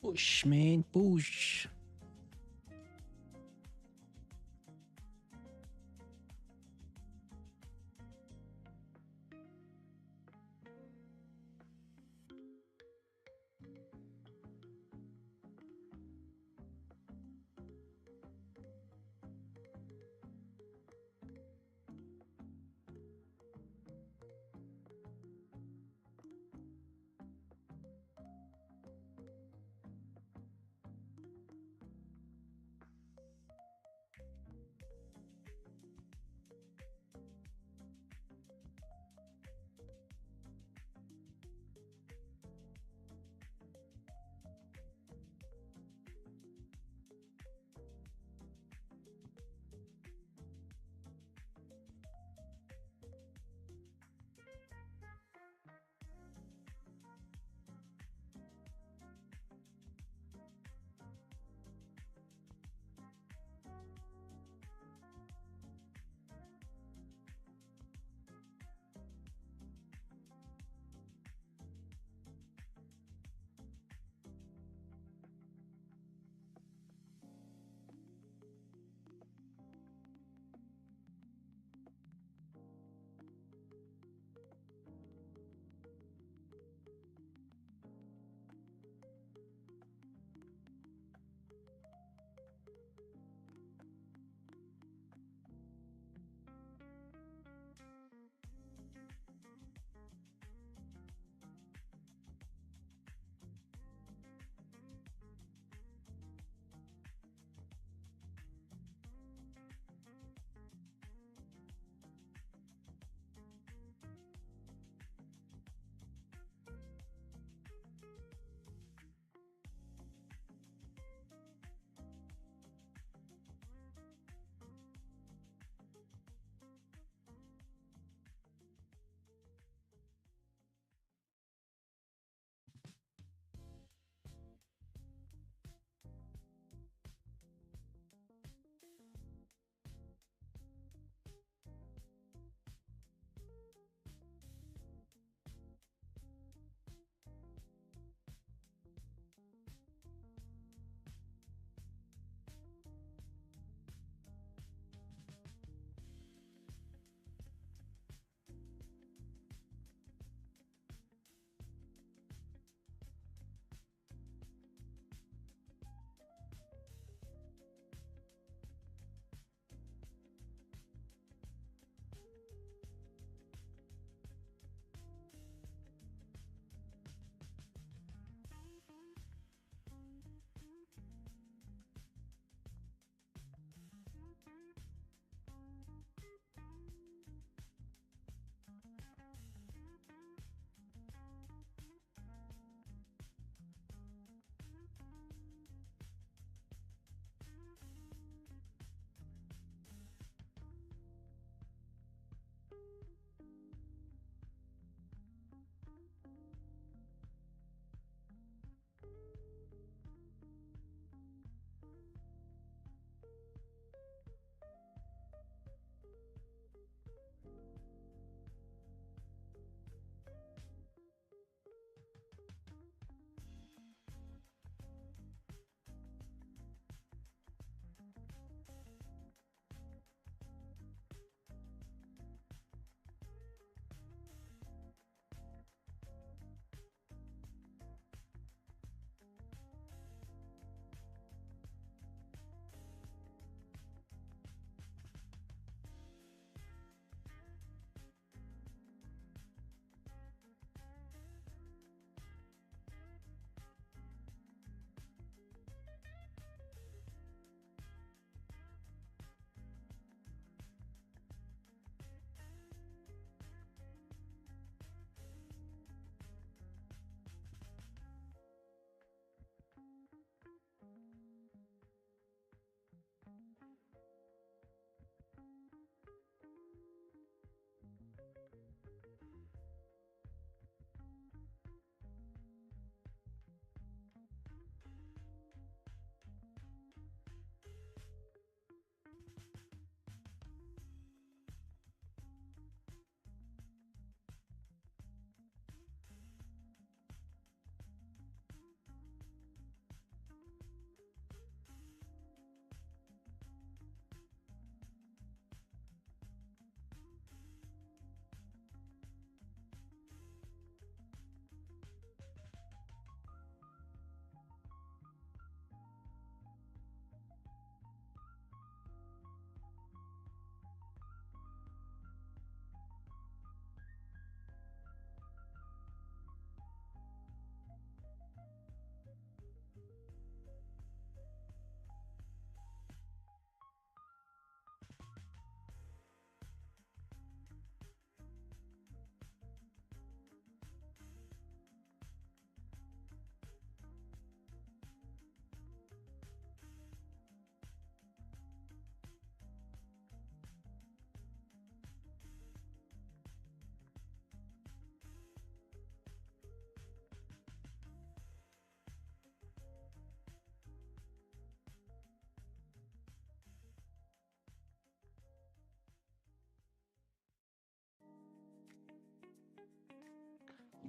Push, man, push.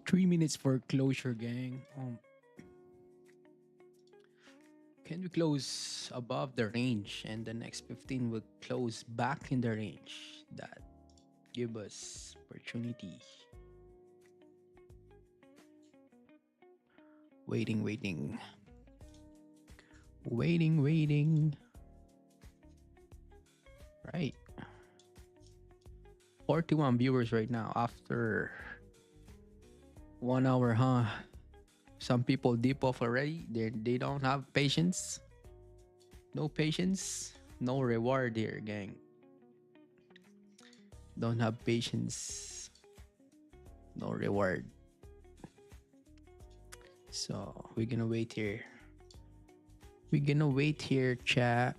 3 minutes for closure, gang. Can we close above the range and the next 15 will close back in the range? That give us opportunity. Waiting, waiting. Waiting, waiting. Right. 41 viewers right now after 1 hour, huh? Some people dip off already. They don't have patience. No patience, no reward here, gang. Don't have patience, no reward. So we're gonna wait here. We're gonna wait here, chat.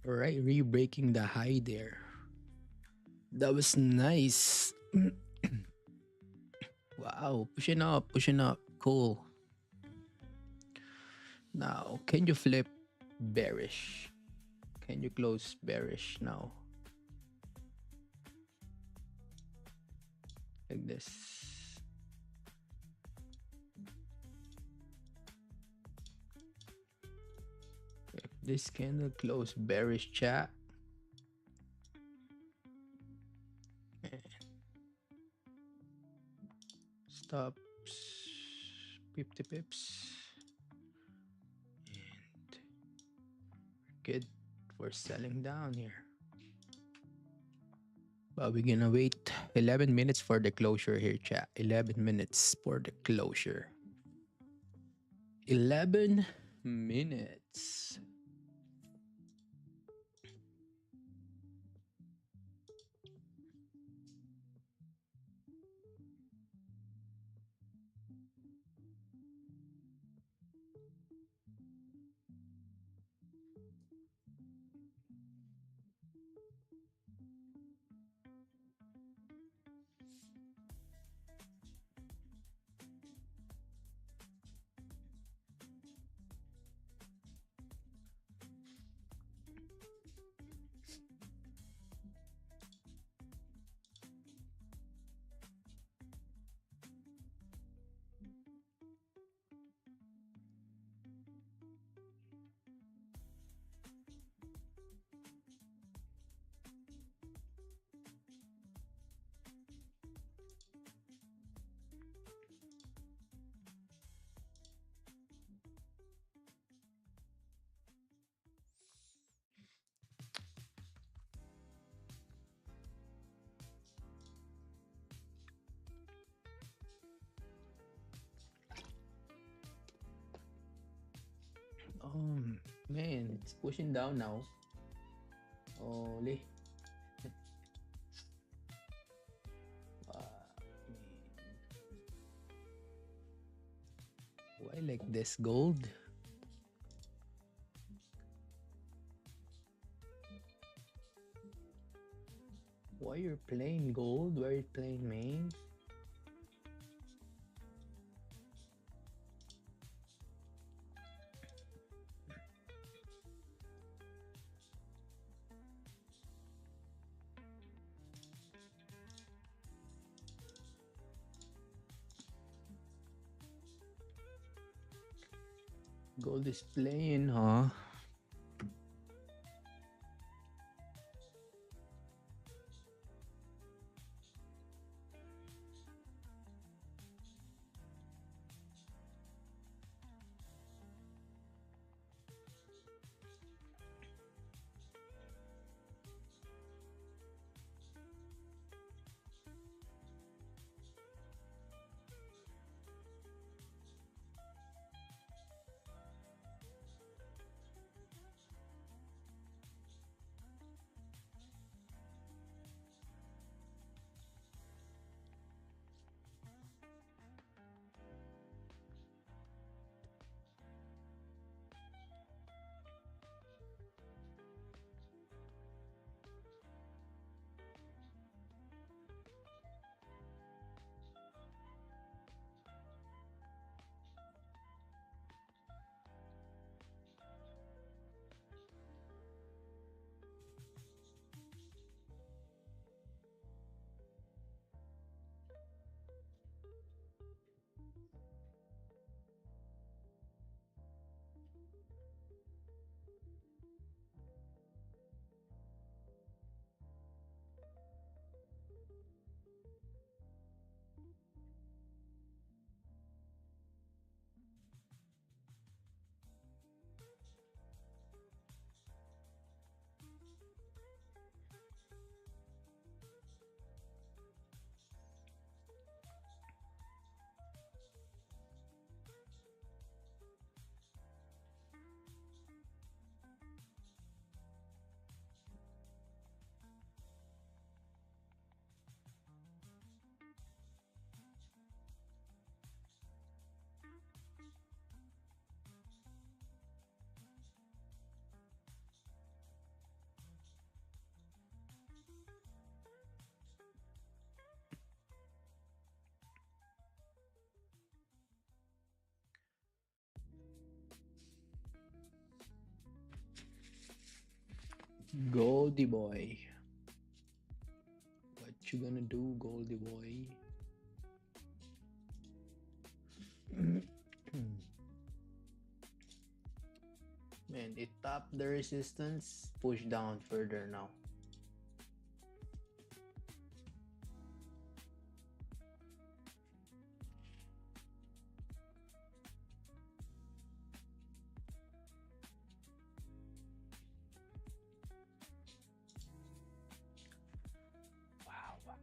All right, re-breaking the high there. That was nice. Wow, pushing up, pushing up. Cool. Now, can you flip bearish? Can you close bearish now? Like this. If this candle close bearish, chat. Stops 50 pips. And good for selling down here. But we're gonna wait 11 minutes for the closure here, chat. 11 minutes for the closure. 11 minutes. Man, it's pushing down now. Holy. Why like this gold? Why you're playing gold? Why you playing main? Gold is playing, huh? Goldie boy. What you gonna do, Goldie boy? Man, it tapped the resistance, push down further now. Wow, wow.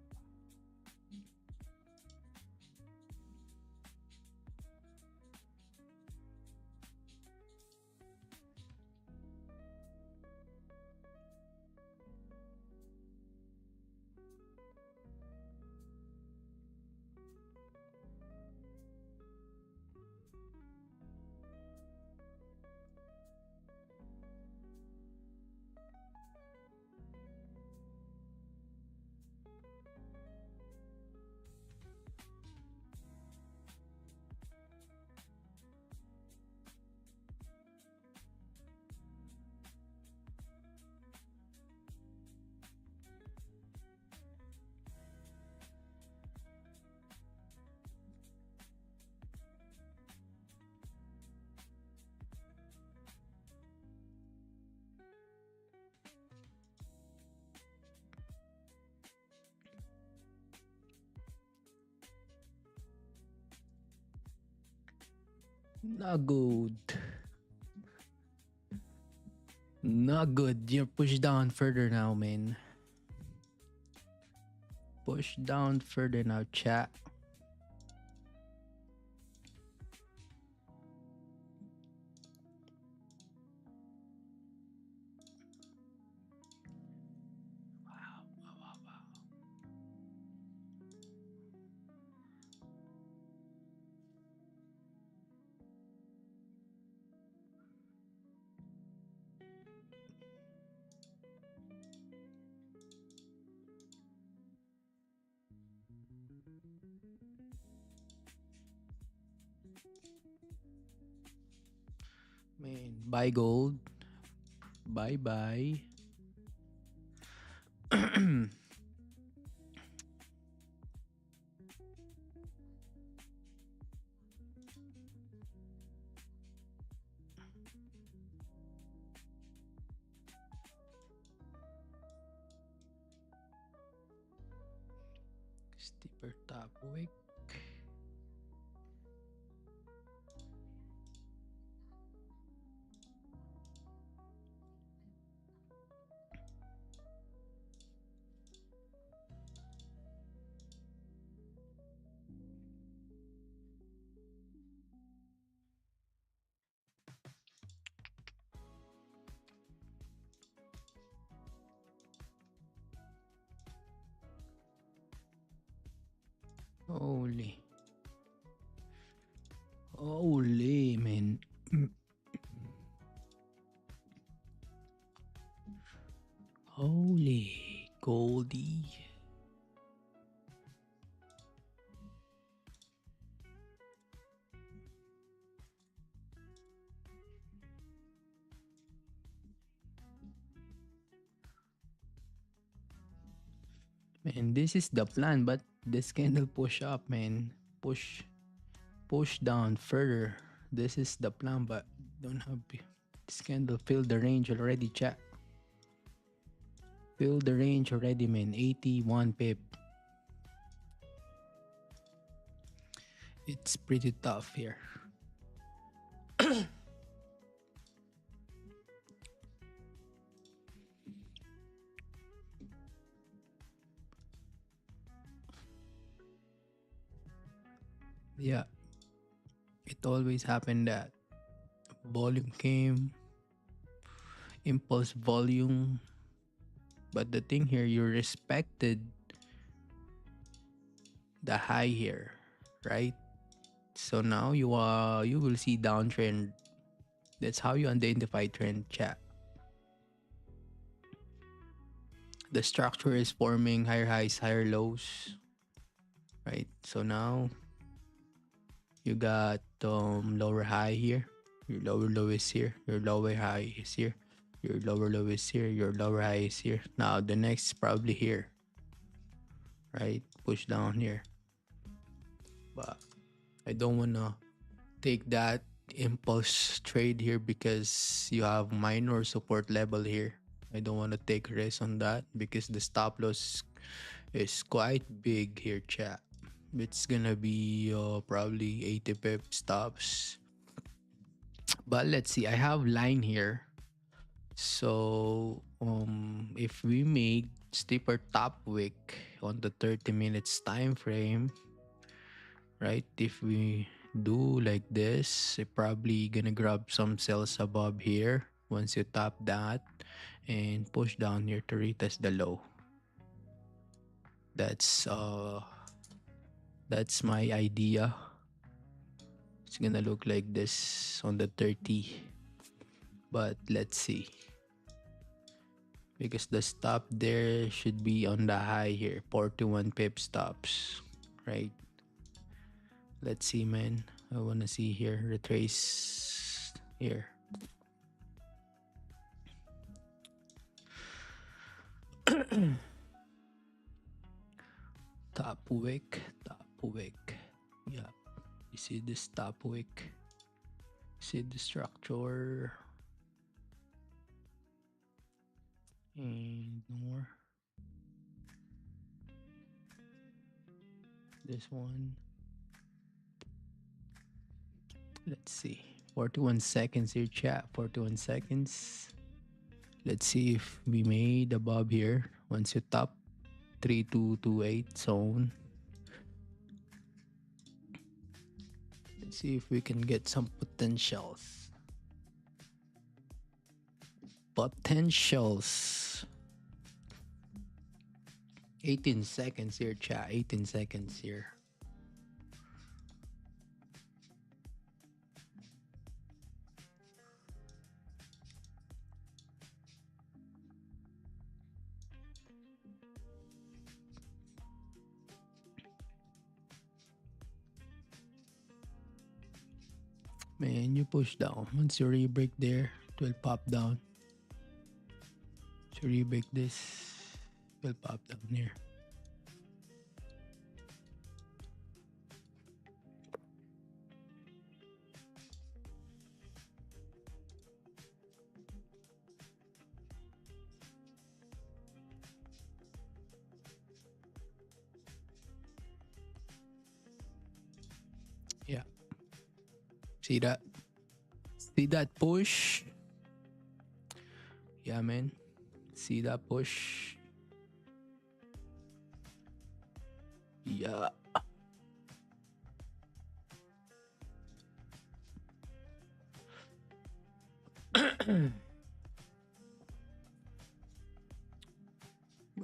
Not good. Not good. You're pushed down further now, man. Push down further now, chat. Wow, wow, wow, wow. Man, buy gold. Bye bye. Steeper top wick. Holy. Holy, man. Holy. Goldie. Man, this is the plan, but this candle push up, man. Push down further. This is the plan, but don't have this candle fill the range already, chat. Fill the range already, man. 81 pip. It's pretty tough here. Yeah, it always happened that volume came, impulse volume, but the thing here, you respected the high here, right? So now you will see downtrend. That's how you identify trend, chat. The structure is forming higher highs, higher lows, right? So now you got lower high here, your lower low is here, your lower high is here. Your lower low is here, your lower high is here. Now the next is probably here, right? Push down here. But I don't wanna take that impulse trade here because you have minor support level here. I don't want to take risk on that because the stop loss is quite big here, chat. It's gonna be probably 80 pip stops. But let's see, I have line here. So if we make steeper top wick on the 30 minutes time frame, right? If we do like this, you're probably gonna grab some cells above here once you tap that and push down here to retest the low. That's my idea. It's gonna look like this on the 30, but let's see, because the stop there should be on the high here, 41 pip stops, right? Let's see, man. I want to see here, retrace here. Top wick. Yeah, you see this top wick, see the structure, and more. This one. Let's see. 41 seconds here, chat. 41 seconds. Let's see if we made above here. Once you top 3228 zone. Let's see if we can get some potentials. 18 seconds here, chat. 18 seconds here. Man, you push down. Once you re-break there, it will pop down. So re-break this, it will pop down here. Yeah. See that? See that push? Yeah, man. See that push? Yeah.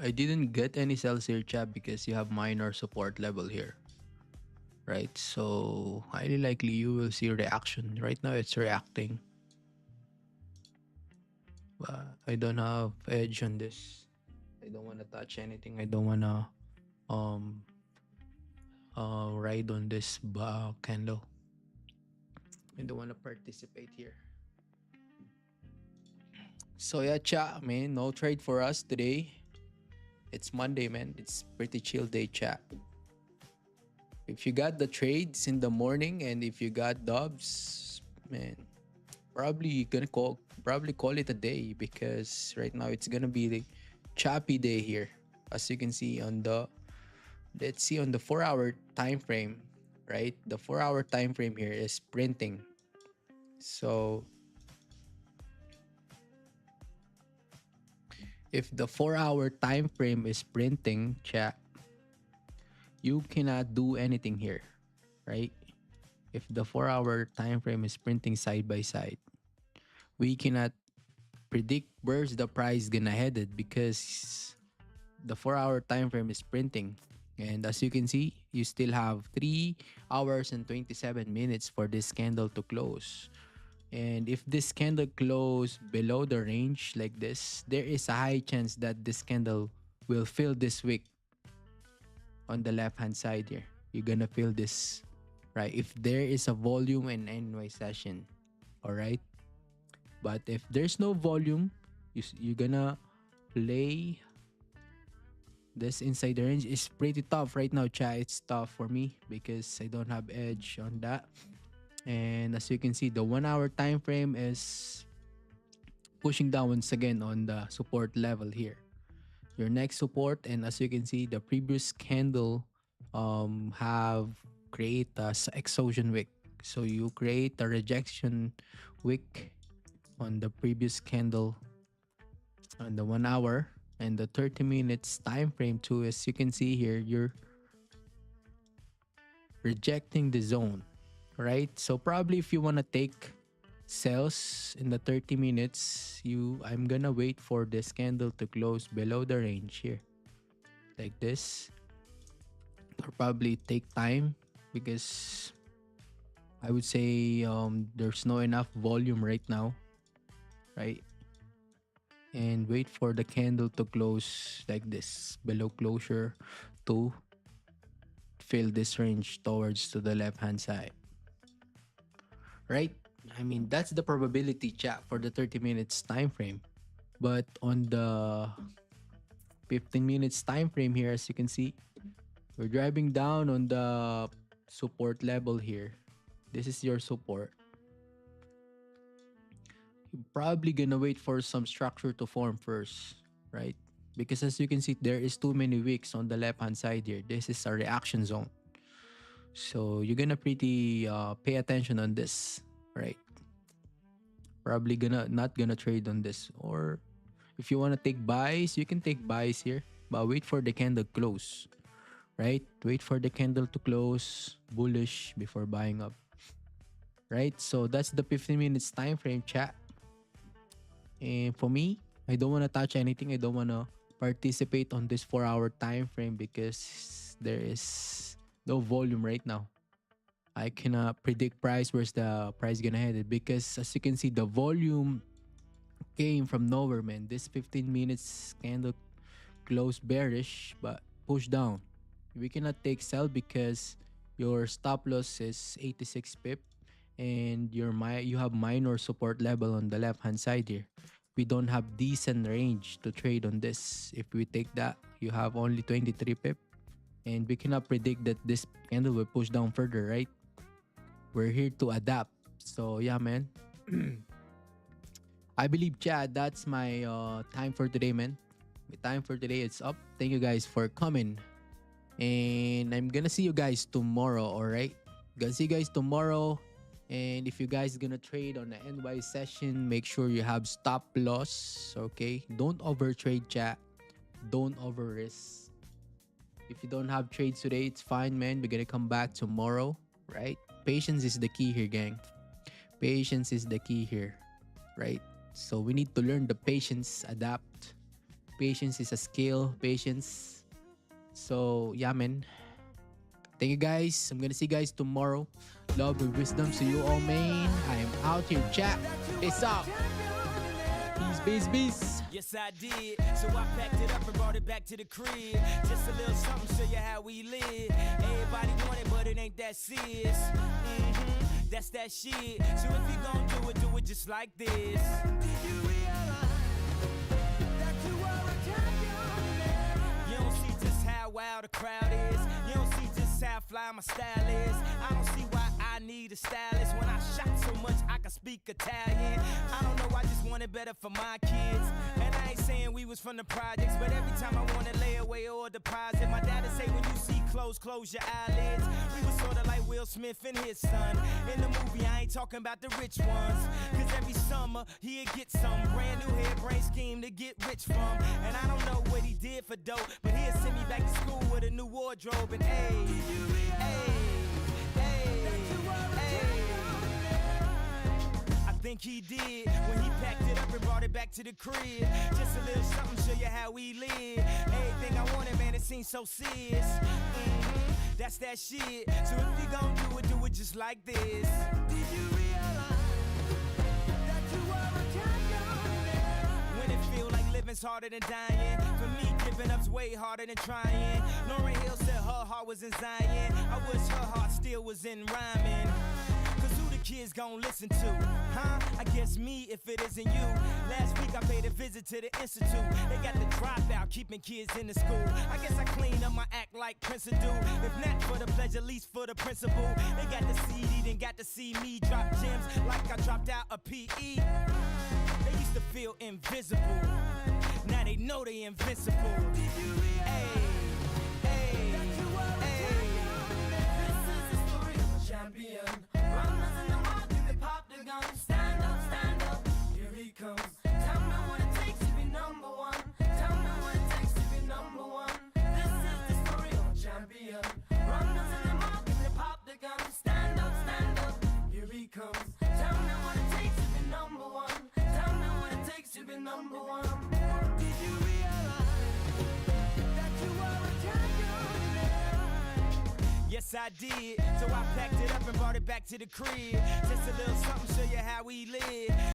I didn't get any cells here, chat, because you have minor support level here. Right? So highly likely you will see reaction. Right now it's reacting. But I don't have edge on this. I don't want to touch anything. I don't want to ride on this candle. I don't want to participate here. So yeah, chat, man, no trade for us today. It's Monday, man. It's pretty chill day, chat. If you got the trades in the morning and if you got dubs, man, probably call it a day, because right now it's gonna be the choppy day here. As you can see on the, let's see on the 4-hour time frame, right? The 4-hour time frame here is printing. So if the 4-hour time frame is printing, chat, you cannot do anything here, right? If the 4-hour time frame is printing side by side, we cannot predict where's the price gonna headed, because the 4-hour time frame is printing. And as you can see, you still have 3 hours and 27 minutes for this candle to close. And if this candle close below the range like this, there is a high chance that this candle will fill this wick on the left hand side here. You're gonna feel this, right? If there is a volume in NY session, all right? But if there's no volume, You're gonna play this inside the range. Is pretty tough right now, chat. It's tough for me because I don't have edge on that. And as you can see, the 1 hour time frame is pushing down once again on the support level here. Your next support, and as you can see, the previous candle have create a exhaustion wick. So you create a rejection wick on the previous candle on the 1 hour, and the 30 minutes time frame too. As you can see here, you're rejecting the zone, right? So probably if you want to take sells in the 30 minutes, I'm gonna wait for this candle to close below the range here, like this. It'll probably take time because I would say there's no enough volume right now, right? And wait for the candle to close like this below closure to fill this range towards to the left hand side, right? I mean, that's the probability, chat, for the 30 minutes time frame. But on the 15 minutes time frame here, as you can see, we're driving down on the support level here. This is your support. You're probably gonna wait for some structure to form first, right? Because as you can see, there is too many wicks on the left hand side here. This is a reaction zone. So you're gonna pretty pay attention on this, right? Probably not gonna trade on this. Or if you wanna take buys, you can take buys here, but wait for the candle close, right? Wait for the candle to close bullish before buying up, right? So that's the 15 minutes time frame, chat. And for me, I don't wanna touch anything. I don't wanna participate on this 4-hour time frame because there is no volume right now. I cannot predict price, where's the price gonna head it, because as you can see, the volume came from nowhere, man. This 15 minutes candle closed bearish but push down. We cannot take sell because your stop loss is 86 pip and you have minor support level on the left hand side here. We don't have decent range to trade on this. If we take that, you have only 23 pip, and we cannot predict that this candle will push down further, right? We're here to adapt. So yeah, man. I believe, Chad, that's my time for today, man. My time for today is up. Thank you guys for coming. And I'm gonna see you guys tomorrow, alright? Gonna see you guys tomorrow. And if you guys gonna trade on the NY session, make sure you have stop loss, okay? Don't overtrade, chat. Don't over risk. If you don't have trades today, it's fine, man. We're gonna come back tomorrow, right? Patience is the key here, gang. Patience is the key here, right? So we need to learn the patience, adapt. Patience is a skill, patience. So yeah, man. Thank you guys. I'm gonna see you guys tomorrow. Love and wisdom to you all, man. I am out here, chat. Peace out. Peace. Yes, I did. So I packed it up and brought it back to the crib. Just a little something, show you how we live. Everybody want it, but it ain't that serious. That's that shit. So if you gon' do it just like this. Did you realize that you are a champion? You don't see just how wild the crowd is. You don't see just how fly my style is. I don't see why I need a stylist. When I shot so much I can speak Italian. I don't know, I just want it better for my kids. And I ain't saying we was from the projects, but every time I wanna lay away or deposit, my dad'd say when you see close your eyelids. We was sorta like Will Smith and his son. In the movie I ain't talking about the rich ones, cause every summer he'd get some brand new hairbrain scheme to get rich from. And I don't know what he did for dope, but he'd send me back to school with a new wardrobe. And I think he did when he packed it up and brought it back to the crib. Just a little something, show you how we live. Everything I wanted, man, it seems so serious. That's that shit. So if you gon' do it just like this. Did you realize that you are a champion? When it feel like living's harder than dying, for me giving up's way harder than trying. Lauryn Hill said her heart was in Zion. I wish her heart still was in rhyming. Cause who the kids gon' listen to? Huh? I guess me if it isn't you. Last week I paid a visit to the institute. They got the dropout, keeping kids in the school. I guess I clean up my act like Prince would do. If not for the pleasure, at least for the principle. They got the CD, then got to see me drop gems like I dropped out a PE. They used to feel invisible. Now they know they invincible. Did you realize that you were a champion? This is the story of a champion. Runners in the market, they pop the gun. Stand up, here he comes. Tell me what it takes to be number one. Tell me what it takes to be number one. This is the story of a champion. Runners in the market, they pop the gun. Stand up, here he comes. Tell me what it takes to be number one. Tell me what it takes to be number one. Did you realize that you were a champion? Yes, I did. So I packed it up and brought it back to the crib. Just a little something, show you how we live.